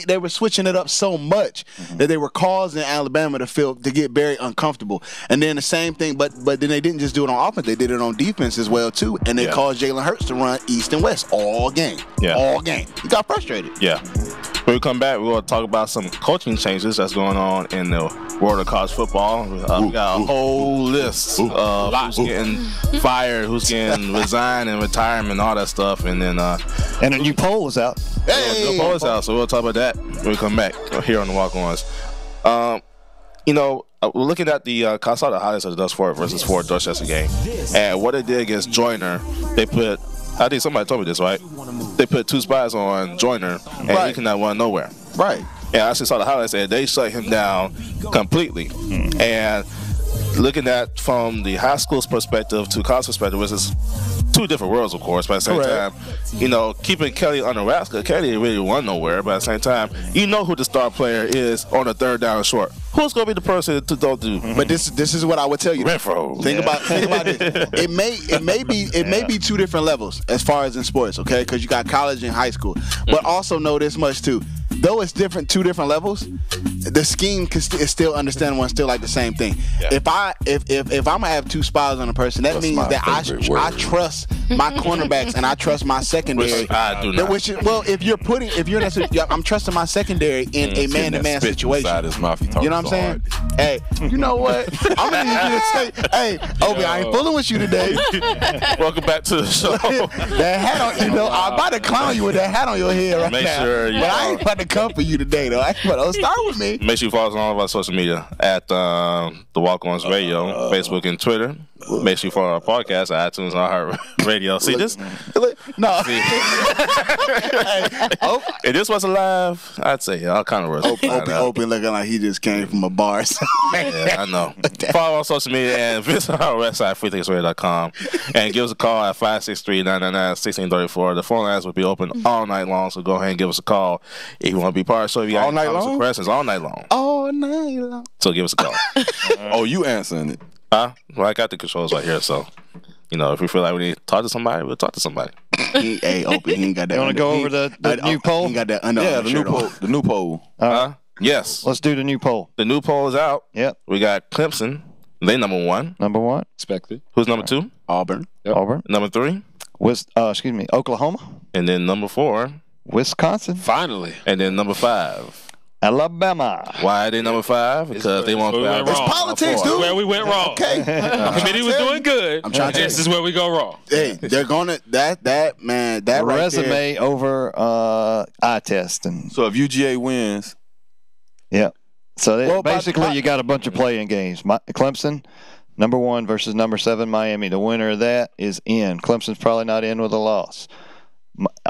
They were switching it up so much that they were causing Alabama to get very uncomfortable. And then the same thing, but then they didn't just do it on offense, they did it on defense as well too. And they caused Jalen Hurts to run east and west all game. Yeah. All game. He got frustrated. Yeah. When we come back, we're going to talk about some coaching changes that's going on in the world of college football. We got a whole list of who's getting fired, who's getting resigned and retirement, all that stuff. And then and a new poll is out. the poll is out, so we'll talk about that when we come back here on the Walk Ons. We're looking at the I saw the highlights of the Dust Ford versus Ford Dorchester game, and what they did against Joyner, they put. I think somebody told me this, right? They put 2 spies on Joyner, and he cannot run nowhere. Right. And I actually saw the highlights, and they shut him down completely. And looking at from the high school's perspective to college perspective, which is 2 different worlds, of course, but at the same time, keeping Kelly under wraps, because Kelly really won nowhere, but at the same time, you know who the star player is on a 3rd down and short. Who's going to be the person to go through? But this is what I would tell you. Renfro. Think about this. It may be 2 different levels as far as in sports, okay? Because you got college and high school. But also know this much too. Though it's 2 different levels, the scheme is still understandable and still like the same thing. Yeah. If I'm gonna have 2 spies on a person, that means that I trust my cornerbacks and I trust my secondary. Which I do not. I'm trusting my secondary in a man-to-man situation. His mouth, you know what I'm saying? Hey, you know what? I'm gonna need you to say, hey, Obi, I ain't fooling with you today. Welcome back to the show. That hat on, I'm about to clown you with that hat on your head right now. Make sure you but I ain't about to come for you today, though. Start with me. Make sure you follow us on all of our social media at the Walk Ons Radio, Facebook and Twitter. Make sure you follow our podcast at iTunes and iHeartRadio. See this? No. If this was live, I'd say all kind of words. Open looking like he just came from a bar. Yeah, I know. Follow our social media and visit our website, freethinkersradio.com, and give us a call at 563-999-1634. The phone lines will be open all night long, so go ahead and give us a call if you want to be part of the show. If you got any comments or questions, all night long. All night long. So give us a call. Oh, you answering it? Well, I got the controls right here, so if we feel like we need to talk to somebody, we'll talk to somebody. Hey, Open, he ain't got that. You want to go over the new poll? He got that under. Yeah, the new poll. Yes. Let's do the new poll. The new poll is out. Yep. We got Clemson. They number 1. Number 1. Expected. Who's number 2? Auburn. Yep. Auburn. Number 3? Oklahoma. And then number 4? Wisconsin. Finally. And then number 5? Alabama. Why are they number 5? Because they want to play. It's politics, dude. Where we went wrong. Okay. The committee was doing good. I'm trying to This is where we go wrong. Hey, they're gonna that right resume there. over eye test and So if UGA wins, yeah. So basically, but you got a bunch of playing games. Clemson, number 1 versus number 7 Miami. The winner of that is in. Clemson's probably not in with a loss.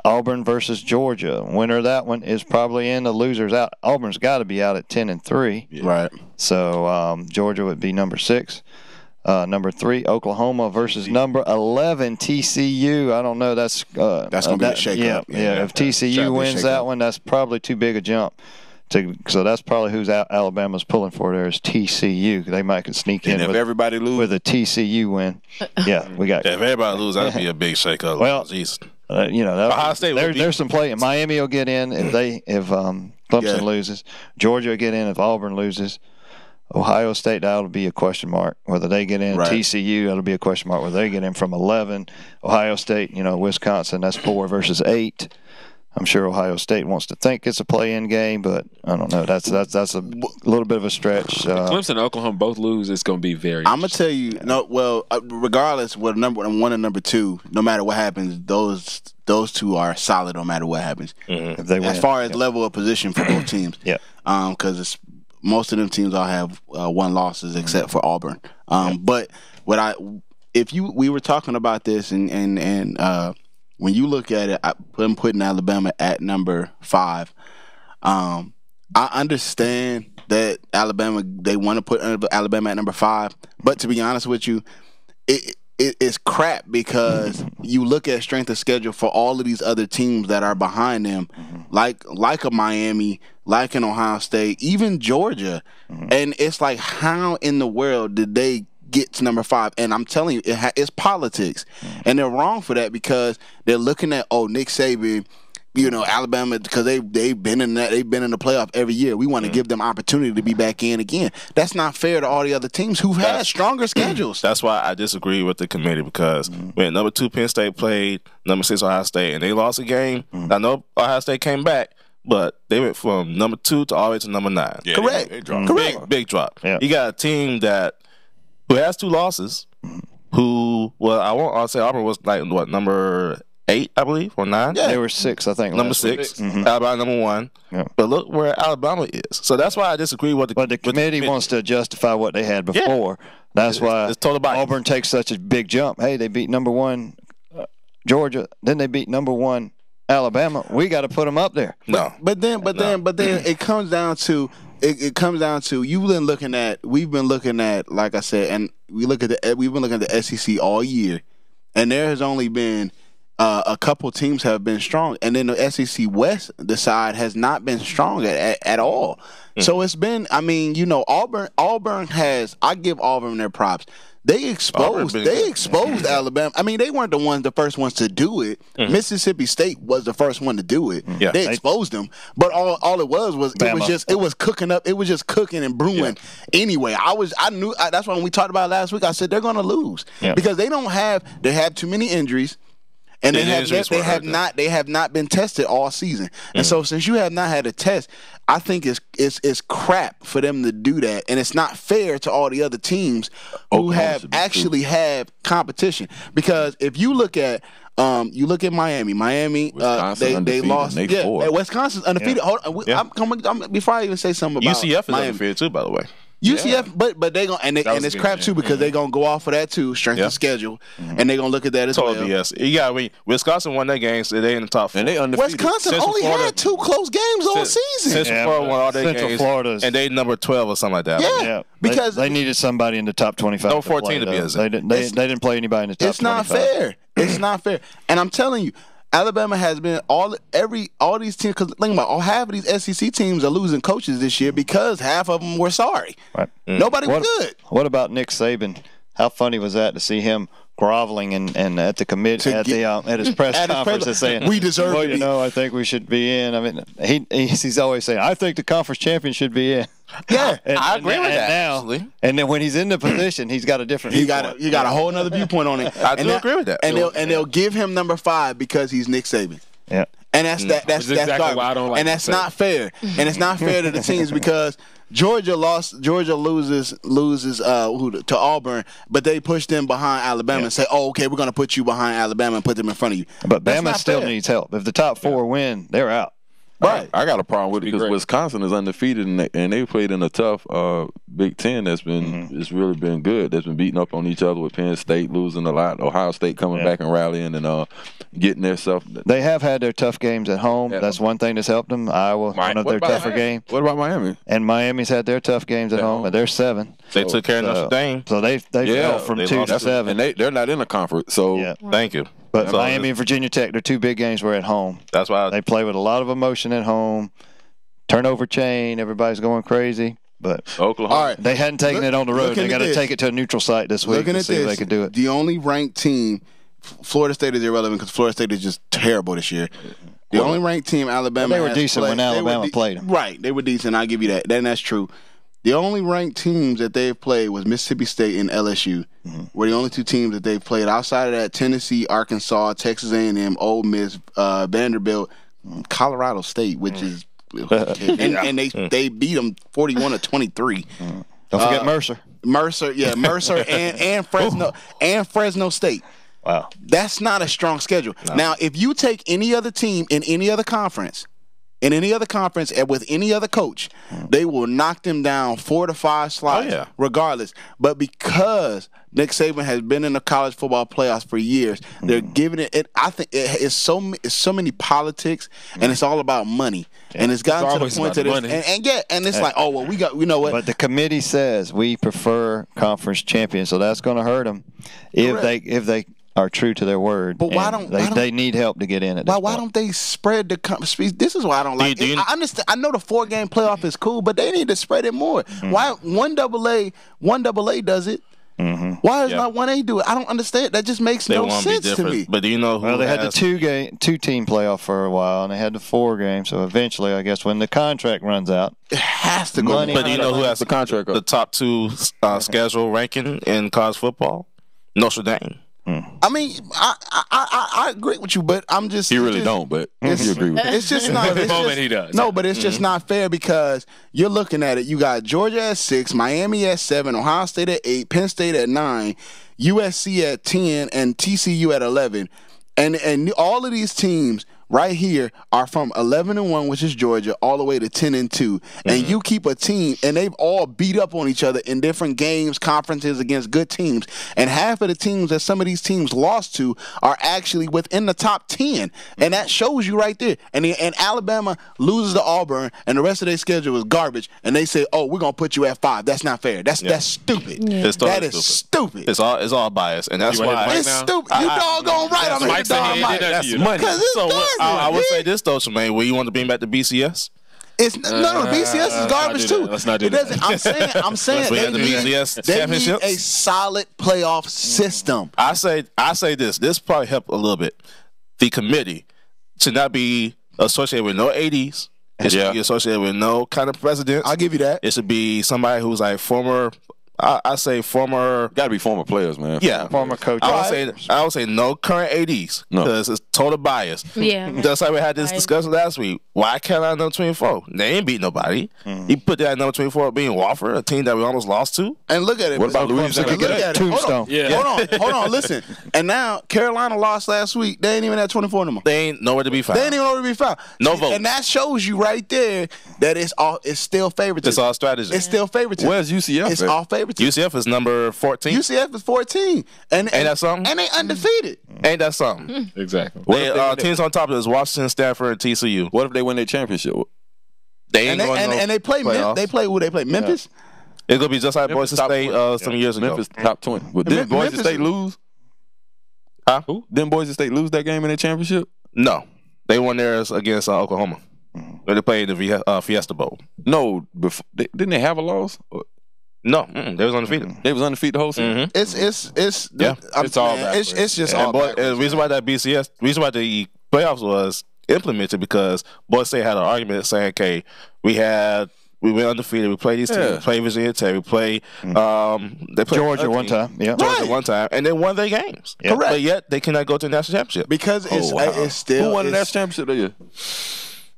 Auburn versus Georgia. Winner of that one is probably in. The loser's out. Auburn's got to be out at 10-3. Yeah. Right. So Georgia would be number 6. Number 3, Oklahoma versus number 11 TCU. I don't know. That's gonna be a shake-up. Yeah. If TCU wins that one, that's probably too big a jump. So that's probably who's Alabama's pulling for there is TCU. They might could sneak in if everybody lose with a TCU win. Yeah, we got. If everybody lose, that'd be a big shakeup. Well, jeez. Ohio State. There's some play. Miami will get in if Clemson loses. Georgia will get in if Auburn loses. Ohio State, that'll be a question mark whether they get in. Right. TCU, that'll be a question mark whether they get in from 11. Ohio State, Wisconsin, that's 4 versus 8. I'm sure Ohio State wants to think it's a play-in game, but I don't know. That's a little bit of a stretch. Clemson and Oklahoma both lose. It's going to be very. I'm gonna tell you. Regardless, what number 1 and number 2, no matter what happens, those two are solid. No matter what happens, if they win. As far as level of position for both teams, because most of them teams all have 1 losses except for Auburn. But we were talking about this and when you look at it, I'm putting Alabama at number 5. I understand that they want to put Alabama at number 5, but to be honest with you, it's crap because you look at strength of schedule for all of these other teams that are behind them, like a Miami, like an Ohio State, even Georgia, and it's like, how in the world did they get to number 5? And I'm telling you, it's politics, and they're wrong for that because they're looking at Nick Saban, Alabama, because they've been in the playoff every year. We want to give them opportunity to be back in again. That's not fair to all the other teams who've had stronger schedules. That's why I disagree with the committee because when number 2 Penn State played number 6 Ohio State and they lost a game, I know Ohio State came back, but they went from number 2 to all the way to number 9. Yeah, correct. They dropped. Big drop. Yeah. You got a team who has 2 losses, I'll say Auburn was number 8, I believe, or 9? Yeah, they were 6, I think. Number 6, Alabama number 1. Yeah. But look where Alabama is. So that's why I disagree with the committee wants to justify what they had before. Yeah. That's why Auburn takes such a big jump. Hey, they beat number 1 Georgia, then they beat number 1 Alabama. We got to put them up there. No, but then it comes down to. It comes down to we've been looking at, like I said, and we've been looking at the SEC all year, and there has only been a couple teams have been strong, and then the SEC West, the side has not been strong at all. So it's been, Auburn has. I give Auburn their props. They exposed Alabama. I mean, they weren't the first ones to do it. Mississippi State was the first one to do it. Yeah. They exposed them, but all it was it was cooking up. It was just cooking and brewing. Anyway, I knew that's why when we talked about it last week, I said they're going to lose because they have too many injuries. And they have not been tested all season. And so since you have not had a test, I think it's crap for them to do that. And it's not fair to all the other teams who have actually had competition. Because if you look at Miami, they lost. Wisconsin's undefeated. Yeah. Hold on, before I even say something about UCF is Miami, undefeated too, by the way. UCF, but they gonna and it's crap too because they gonna go off of that too, strength of schedule, and they gonna look at that as well. Yes, Wisconsin won their games, so they in the top 4. And they undefeated. Wisconsin only had 2 close games all season. Central Florida won all their games, Florida's, and they number 12 or something like that. Yeah. Because they needed somebody in the top 25. No 14 to be exact. They didn't play anybody in the top 25. It's not fair. It's not fair, and I'm telling you. Alabama has been all these teams, because think about half of these SEC teams are losing coaches this year because half of them were sorry. Right. Nobody was good. What about Nick Saban? How funny was that to see him groveling and at the committee at his press conference and saying we deserve it. I think we should be in. I mean, he's always saying I think the conference champion should be in. Yeah, I agree with that. Now, and then when he's in the position, he's got a different. You got a whole other viewpoint on it. I do agree with that. And they'll give him number 5 because he's Nick Saban. Yeah. And that's exactly why I don't like. And that's not fair. And it's not fair to the teams because Georgia loses to Auburn, but they push them behind Alabama and say, "Oh, okay, we're going to put you behind Alabama and put them in front of you." But Bama still needs help. If the top 4 win, they're out. Right. I got a problem with it because Wisconsin is undefeated and they played in a tough Big Ten that's been it's really been good. That's been beating up on each other with Penn State losing a lot, Ohio State coming back and rallying and getting their stuff. They have had their tough games at home. That's one thing that's helped them. Iowa, one of their tougher games. What about Miami? And Miami's had their tough games at home, and they're 7. They took care of Notre Dame. So they fell from 2 to 7. And they're not in a conference. So thank you. But Miami and Virginia Tech, their 2 big games were at home. That's why they play with a lot of emotion at home. turnover chain. Everybody's going crazy. But Oklahoma. All right. They hadn't taken it on the road. They got to take it to a neutral site this week to see if they can do it. The only ranked team, Florida State is irrelevant because Florida State is just terrible this year. The only ranked team, Alabama. They were decent when Alabama played them. Right, they were decent. I'll give you that. Then that's true. The only ranked teams that they've played was Mississippi State and LSU. Were the only two teams that they've played. Outside of that, Tennessee, Arkansas, Texas A&M, Ole Miss, Vanderbilt, Colorado State, which is and they beat them 41-23. Don't forget Mercer. Mercer and Fresno State. Wow. That's not a strong schedule. No. Now, if you take any other team in any other conference, and with any other coach, they will knock them down 4 to 5 slots regardless. But because Nick Saban has been in the college football playoffs for years, they're giving it. I think it's so many politics, and it's all about money. And it's gotten to the point that it's like, oh well, we know what. But the committee says we prefer conference champions, so that's going to hurt them if they are true to their word. But why don't they need help to get in it? Why don't they spread the? This is why I don't like it. I understand. I know the 4-game playoff is cool, but they need to spread it more. Why 1AA does it? Why does not 1A do it? I don't understand. That just makes no sense to me. But do you know who? Well, they had the 2-team playoff for a while, and they had the 4-game. So eventually, I guess when the contract runs out, it has to go. But do you know who has the contract? The top 2 schedule ranking in college football? Notre Dame. I mean, I agree with you, but I'm just. He really don't, but you agree with it. It's just not. At the moment, he does. No, but it's just not fair because you're looking at it. You got Georgia at 6, Miami at 7, Ohio State at 8, Penn State at 9, USC at 10, and TCU at 11. And all of these teams right here are from 11-1, which is Georgia, all the way to 10-2. And you keep a team, and they've all beat up on each other in different games, conferences against good teams. And half of the teams that some of these teams lost to are actually within the top 10. And that shows you right there. And Alabama loses to Auburn, and the rest of their schedule is garbage. And they say, oh, we're going to put you at 5. That's not fair. That's stupid. Yeah. That is stupid. It's all biased. And that's why. It's stupid. You doggone right. I'm going to dog Mike. That's money. Because it's done. I would say this though, Tremaine. Where you want to bring back the BCS? It's no, BCS is garbage too. Let's not do that. I'm saying they need a solid playoff system. I say this probably help a little bit. The committee should not be associated with no ADs. It should be associated with no kind of presidents. I'll give you that. It should be somebody who's like former. I say former. Got to be former players, man. Yeah, former coach. I would say no current ADs because it's total bias. Yeah, just like we had this discussion last week. Why Carolina number 24? They ain't beat nobody. You put that number 24 being Wofford, a team that we almost lost to. And look at it. What about Louisiana? Look at it. Tombstone. Hold on. Listen. And now Carolina lost last week. They ain't even at 24 no more. They ain't nowhere to be found. No vote. And that shows you right there that it's still favoritism. It's all strategy. It's still favoritism. Where's UCF? It's all favoritism. UCF is number 14. UCF is 14. And ain't that something? And they undefeated. Ain't that something? Exactly. Teams on top of this: Washington, Stanford, and TCU. What if they win their championship? They ain't and they play. They play who? They play Memphis. It's gonna be just like Boise State some years ago. Memphis top 20. Well, didn't Boise State lose? Huh? Who? Didn't Boise State lose that game in their championship? No, they won theirs against Oklahoma. They played the Fiesta Bowl. No, didn't they have a loss? No, they was undefeated. They was undefeated the whole season. It's all backwards. It's just all backwards. The reason why the playoffs was implemented because Boise State had an argument saying, "Okay, we went undefeated. We played these teams. We played Virginia Tech. We played they played Georgia one time. Yeah, Georgia one time, and they won their games. Correct. But yet they cannot go to the national championship because it's still. Who won the national championship that year?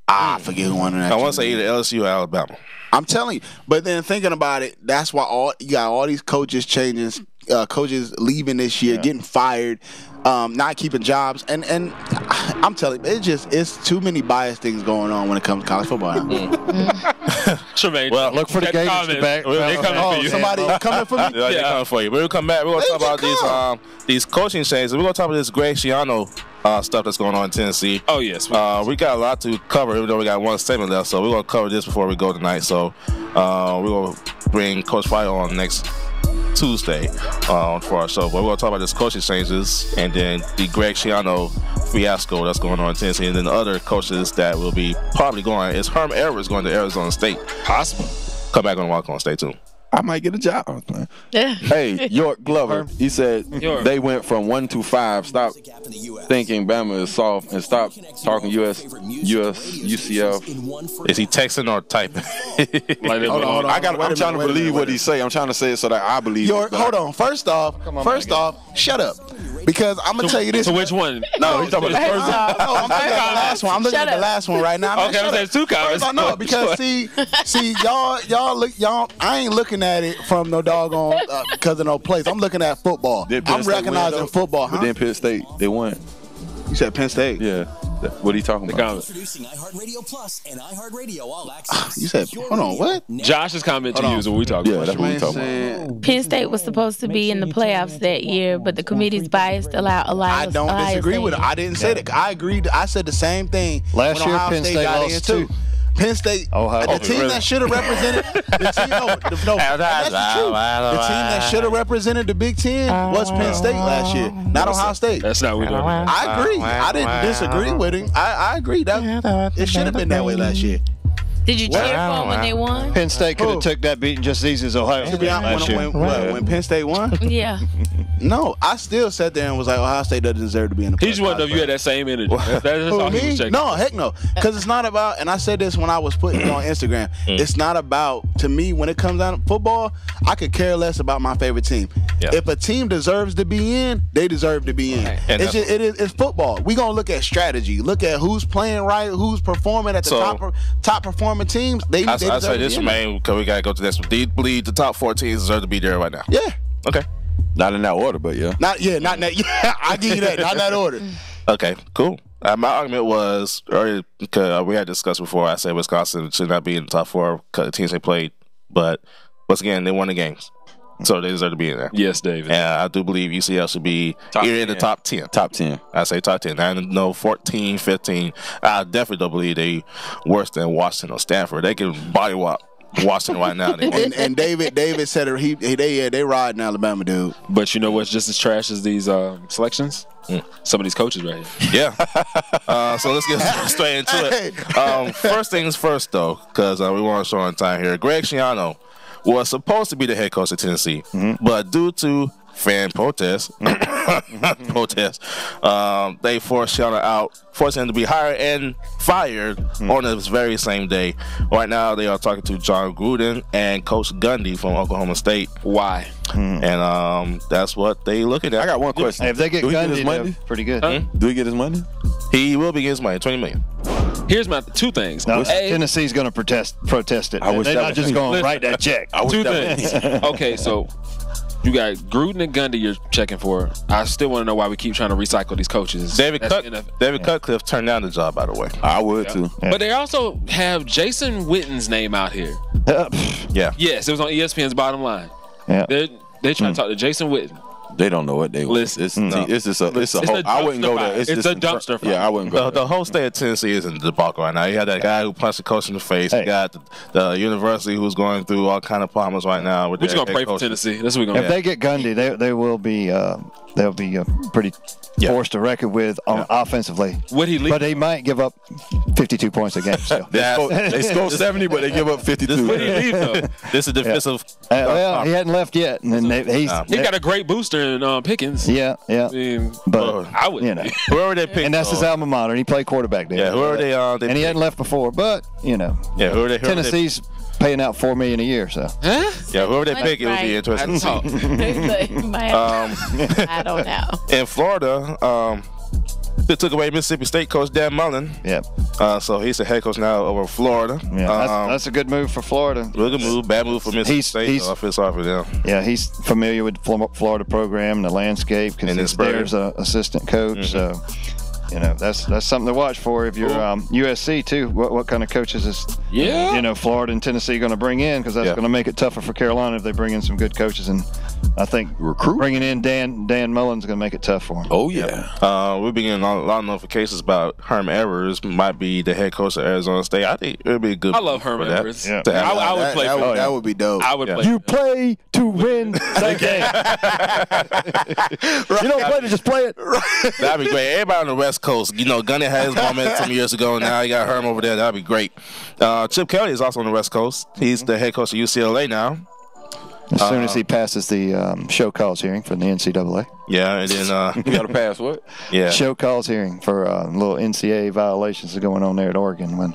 I forget who won the national. I want to say either LSU or Alabama. I'm telling you. But then thinking about it, that's why you got all these coaches changing, coaches leaving this year, getting fired, not keeping jobs, and I'm telling you, it's too many biased things going on when it comes to college football. Tremaine, well, look for the Gators back. They coming for you. Somebody coming for me. Yeah, they coming for you. We're gonna come back. We're gonna talk about these coaching changes. We're gonna talk about this Greg Schiano stuff that's going on in Tennessee. Oh yes, we got a lot to cover. Even though we got one segment left, so we're gonna cover this before we go tonight. So we're gonna bring Coach Fire on next Tuesday for our show. But we're going to talk about this coaching changes and then the Greg Schiano fiasco that's going on in Tennessee, and then the other coaches that will be probably going. Is Herm Edwards going to Arizona State? Possible. Come back on Walk On. Stay tuned. I might get a job. Hey, York Glover, he said they went from 1 to 5. Stop thinking Bama is soft and stop talking UCF. Is he texting or typing? Hold on. I'm trying to believe what he say. I'm trying to say it so that I believe York, hold on. First off, shut up. Because I'm going to tell you this. So which one? No, he's talking about the first one. No, I'm looking at the last one. I'm looking at the last one right now. Okay, I'm saying 2 comments. No, because see, y'all, I ain't looking at it from no doggone because of no place. I'm looking at football. I'm recognizing football. But then Penn State, they won. You said Penn State? Yeah. What are you talking about? Introducing iHeartRadio Plus and iHeartRadio All Access. You said, hold on, what? Josh's comment to you is what we talking about. That's what we talking about. Penn State was supposed to be in the playoffs that year, but the committee's bias allowed Ohio I don't disagree State. with it. I didn't say that. I agreed. I said the same thing. Last when year, Ohio Penn State got lost in, too. Penn State, the team that should have represented the team, that's the truth. The team that should have represented the Big Ten was Penn State last year, not Ohio State. That's not what we're doing. I agree. I didn't disagree with him. I agree that it should have been that way last year. Did you cheer for them when they won? Penn State could have took that beating just as easy as Ohio State last year. When Penn State won? Yeah. No, I still sat there and was like, Ohio State doesn't deserve to be in the playoffs. He just wanted to know if you had that same energy. That's all he was checking. No, heck no. Because it's not about, and I said this when I was putting it on Instagram, it's not about, to me, when it comes down to football, I could care less about my favorite team. Yeah. If a team deserves to be in, they deserve to be in. Right. It's football. We're going to look at strategy, look at who's playing right, who's performing at the top performing teams. I say this, man, because we got to go to this. Do you believe the top 4 teams deserve to be there right now? Yeah. Okay. Not in that order, but yeah. Not in that. Yeah, I give you that. Not in that order. Okay, cool. My argument was earlier, because we had discussed before. I said Wisconsin should not be in the top 4 teams they played, but once again, they won the games, so they deserve to be in there. Yes, David. And I do believe UCL should be here in the top 10. Top 10. I say top 10. I know 14, 15. I definitely don't believe they worse than Washington or Stanford. They can body walk Washington right now. and David said they riding Alabama, dude. But you know what's just as trash as these selections? Some of these coaches right here. Yeah. So let's get straight into it. First things first, though, because we want to show on time here. Greg Schiano was supposed to be the head coach of Tennessee, but due to fan protests, they forced Schiano out, forcing him to be hired and fired on this very same day. Right now, they are talking to John Gruden and Coach Gundy from Oklahoma State. Why? And that's what they looking at. I got one question. Hey, if they get Gundy, they're pretty good. Do he get his money? He will be getting his money, $20 million. Here's my 2 things. No, Tennessee's going to protest it. They're not just going to write that check. 2 things. Okay, so you got Gruden and Gundy you're checking for. I still want to know why we keep trying to recycle these coaches. David Cutcliffe turned down the job, by the way. I would too. Yeah. But they also have Jason Witten's name out here. Yeah. Yes, it was on ESPN's Bottom Line. Yeah. They're trying to talk to Jason Witten. They don't know what they want. It's just a whole. I wouldn't go there. It's a dumpster fire. Yeah, I wouldn't go there. The whole state of Tennessee is in the debacle right now. You had that guy who punched the coach in the face. You got the university who's going through all kind of problems right now. We're just gonna pray for Tennessee. That's what we're gonna. If they get Gundy, they will be they'll be pretty forced to reckon with offensively. Would he leave? But he might give up 52 points a game. Still. They score 70, but they give up 52. Would he leave though? This is defensive. Well, he hadn't left yet, and then he got a great booster in Pickens. Yeah. I mean, but I would. Whoever they pick, and that's his alma mater. And he played quarterback there. Yeah, whoever they and he hadn't left before, but whoever Tennessee's paying out $4 million a year. So yeah, whoever they pick, it would be interesting to see. I don't know. In Florida, they took away Mississippi State coach Dan Mullen. Yeah. So he's the head coach now over Florida. Yeah, that's a good move for Florida. Good move, bad move for Mississippi State. I feel sorry for them. Yeah, he's familiar with the Florida program and the landscape because he's there's an assistant coach. So, that's something to watch for if you're USC too. What kind of coaches is Florida and Tennessee going to bring in, because that's going to make it tougher for Carolina if they bring in some good coaches. And I think bringing in Dan Mullen's going to make it tough for him. Oh, yeah. We've been getting a lot of notifications about Herm Edwards might be the head coach of Arizona State. I think it would be a good. I love Herm Edwards. Yeah. I would play for that would be dope. I would play. You play to win the game. You don't play to just play it. That'd be great. Everybody on the West Coast, Gunny had his moment some years ago. Now you got Herm over there. That'd be great. Chip Kelly is also on the West Coast. He's the head coach of UCLA now. As soon as he passes the show cause hearing from the NCAA. Yeah, and then you got to pass what? Yeah, show cause hearing for little NCAA violations that are going on there at Oregon when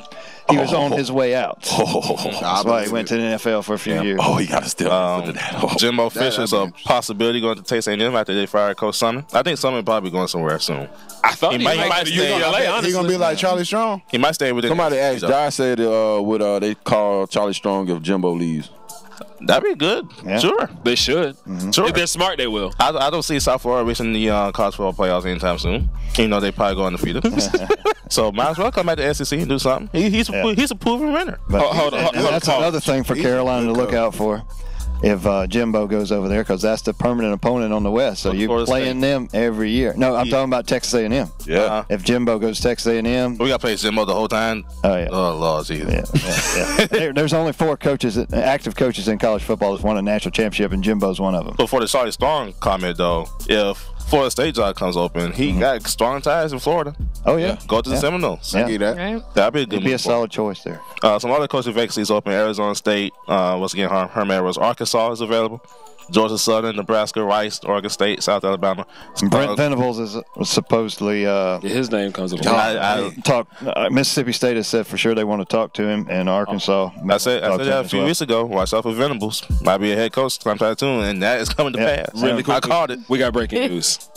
he was on his way out. That's why he went to the NFL for a few years. Oh, he got to still listen to that. Jimbo Fisher's a possibility going to Texas A&M after they fired Coach Summin. I think Summin probably going somewhere soon. I thought he might stay. He's going to be like Charlie Strong. He might stay with it. Somebody asked Josh said would they call Charlie Strong if Jimbo leaves? That'd be good. Yeah. Sure. They should. Sure. If they're smart, they will. I don't see South Florida reaching the college football playoffs anytime soon. They probably go undefeated. So might as well come back to SEC and do something. He's a proven winner. Hold on. That's another thing for Carolina to look out for. If Jimbo goes over there, because that's the permanent opponent on the West. So you're playing them every year. No, I'm talking about Texas A&M. Yeah. If Jimbo goes to Texas A&M. We got to play Jimbo the whole time. Oh, yeah. Oh, Lord, Jesus. Yeah. There's only 4 active coaches in college football that's won a national championship, and Jimbo's one of them. But for the Charlie Strong comment, though, if Florida State job comes open, he got strong ties in Florida. Oh, yeah. Go to the Seminoles. That'd be a good It'd be a solid choice there. Some other coaching vacancies open. Arizona State, once again, Herm Edwards. Arkansas is available. Georgia Southern, Nebraska, Rice, Oregon State, South Alabama. Brent Venables is supposedly his name comes up. Mississippi State has said for sure they want to talk to him, and Arkansas. I said that a few weeks ago. Watch out for Venables. Might be a head coach sometime soon, and that is coming to pass. Really quick, I called it. We got breaking news.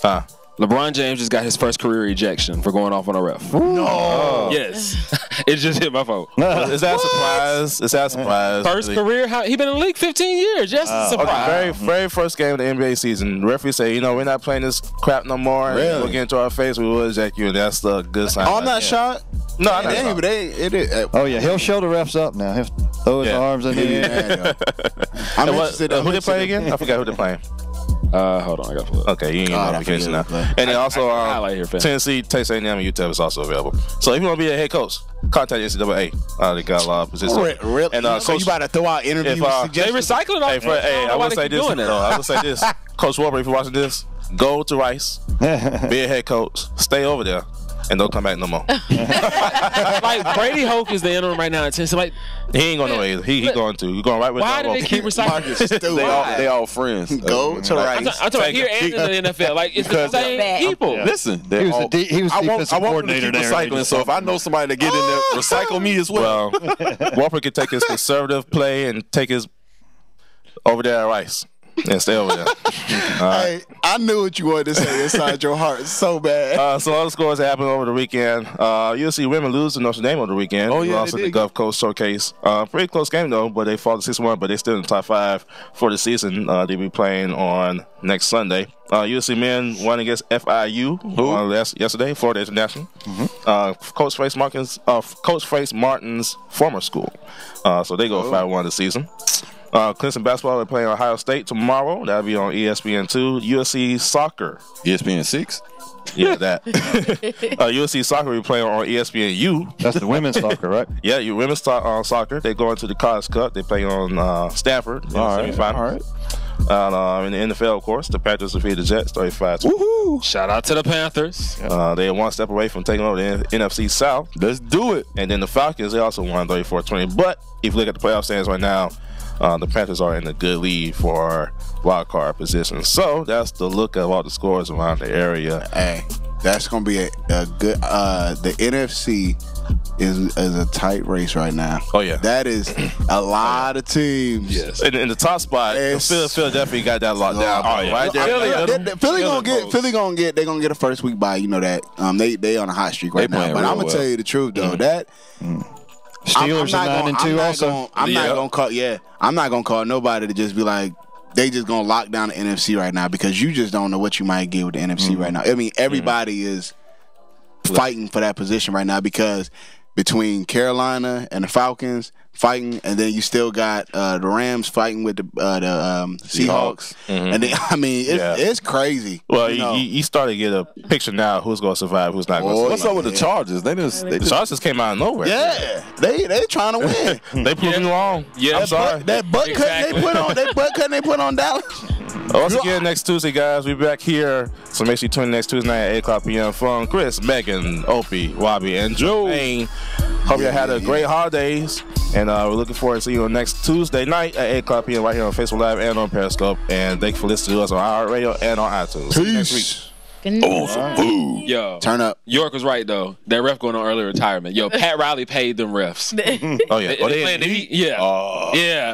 LeBron James just got his first career ejection for going off on a ref. No. Yes. It just hit my phone. Is that a surprise? Is that a surprise? First career? He been in the league 15 years. Just a surprise. Okay, very first game of the NBA season, the referee said, we're not playing this crap no more. Really? We'll get into our face, we will eject you, and that's a good sign. I'm not shot. No, I'm not shot. Oh, yeah, he'll show the refs up now. He'll throw his arms in the air. I'm interested. Who they play again? I forgot who they're playing. Hold on, I got to pull it. Okay, you ain't getting notification now. And then also, Tennessee, Texas A&M, and UTEP is also available. So if you want to be a head coach, contact NCAA. They got a lot of positions. Really? And so you about to throw out interviews? They recycling all. Hey, I will say this. I will say this. Coach Warburg, if you're watching this, go to Rice, be a head coach, stay over there, and don't come back no more. Like Brady Hoke is the interim right now at Tennessee. Like he ain't going nowhere either. He going to. He's going right with. Why do they keep recycling? They all friends. Go to Rice. I'm talking here and in the NFL. Like it's the same people. Listen, he was defensive coordinator there. Recycling. So if I know somebody to get in there, recycle me as well. Warburg can take his conservative play and take his over there at Rice. And stay over there. Hey, I knew what you wanted to say inside your heart so bad. So other scores that happened over the weekend. You'll see women lose to Notre Dame over the weekend. Oh, yeah, also the Gulf Coast Showcase. Pretty close game, though, but they fought 6-1, but they're still in the top 5 for the season. They'll be playing on next Sunday. You'll see men won against FIU yesterday, Florida International. Coach Frace Martin's former school. So they go 5-1 this seasen. Clemson basketball, they're playing Ohio State tomorrow. That'll be on ESPN2. USC soccer. ESPN6? Yeah, that. USC soccer will be playing on ESPNU. That's the women's soccer, right? Yeah, women's soccer. They go into the College Cup. They play on Stanford in the semifinal. All right. In the NFL, of course, the Panthers defeated the Jets 35-2. Woohoo! Shout out to the Panthers. They are one step away from taking over the NFC South. Let's do it. And then the Falcons, they also won 34-20. But if you look at the playoff standings right now, the Panthers are in a good lead for wild card position. So that's the look of all the scores around the area. Hey, that's going to be a good. The NFC is a tight race right now. Oh yeah, that is a lot of teams. Yes, in the top spot, Philadelphia got that locked down. Oh yeah, right there. Philly gonna get. They're gonna get a first week bye. You know that. They on a hot streak right now. But I'm gonna tell you the truth though. That. Steelers are 9-2 also. I'm not gonna call nobody to just be like they just gonna lock down the NFC right now because you just don't know what you might get with the NFC right now. I mean, everybody is fighting for that position right now because between Carolina and the Falcons fighting, and then you still got the Rams fighting with the Seahawks. Mm-hmm. And then, I mean, it's crazy. Well, you start to get a picture now who's going to survive, who's not going to survive. What's up with the Chargers? The Chargers came out of nowhere. Yeah, they trying to win. They proved me wrong. Yeah, I'm sorry. That butt cut they put on Dallas. Once again, next Tuesday, guys, we'll be back here. So make sure you tune in next Tuesday night at 8 o'clock p.m. from Chris, Megan, Opie, Wabi, and Joe. Hope you had a great holidays. And we're looking forward to seeing you next Tuesday night at 8 o'clock p.m. right here on Facebook Live and on Periscope. And thank you for listening to us on iHeartRadio and on iTunes. See you next week. Awesome food. Yo, turn up. York was right though. That ref going on early retirement. Yo, Pat Riley paid them refs. Oh yeah. Yeah.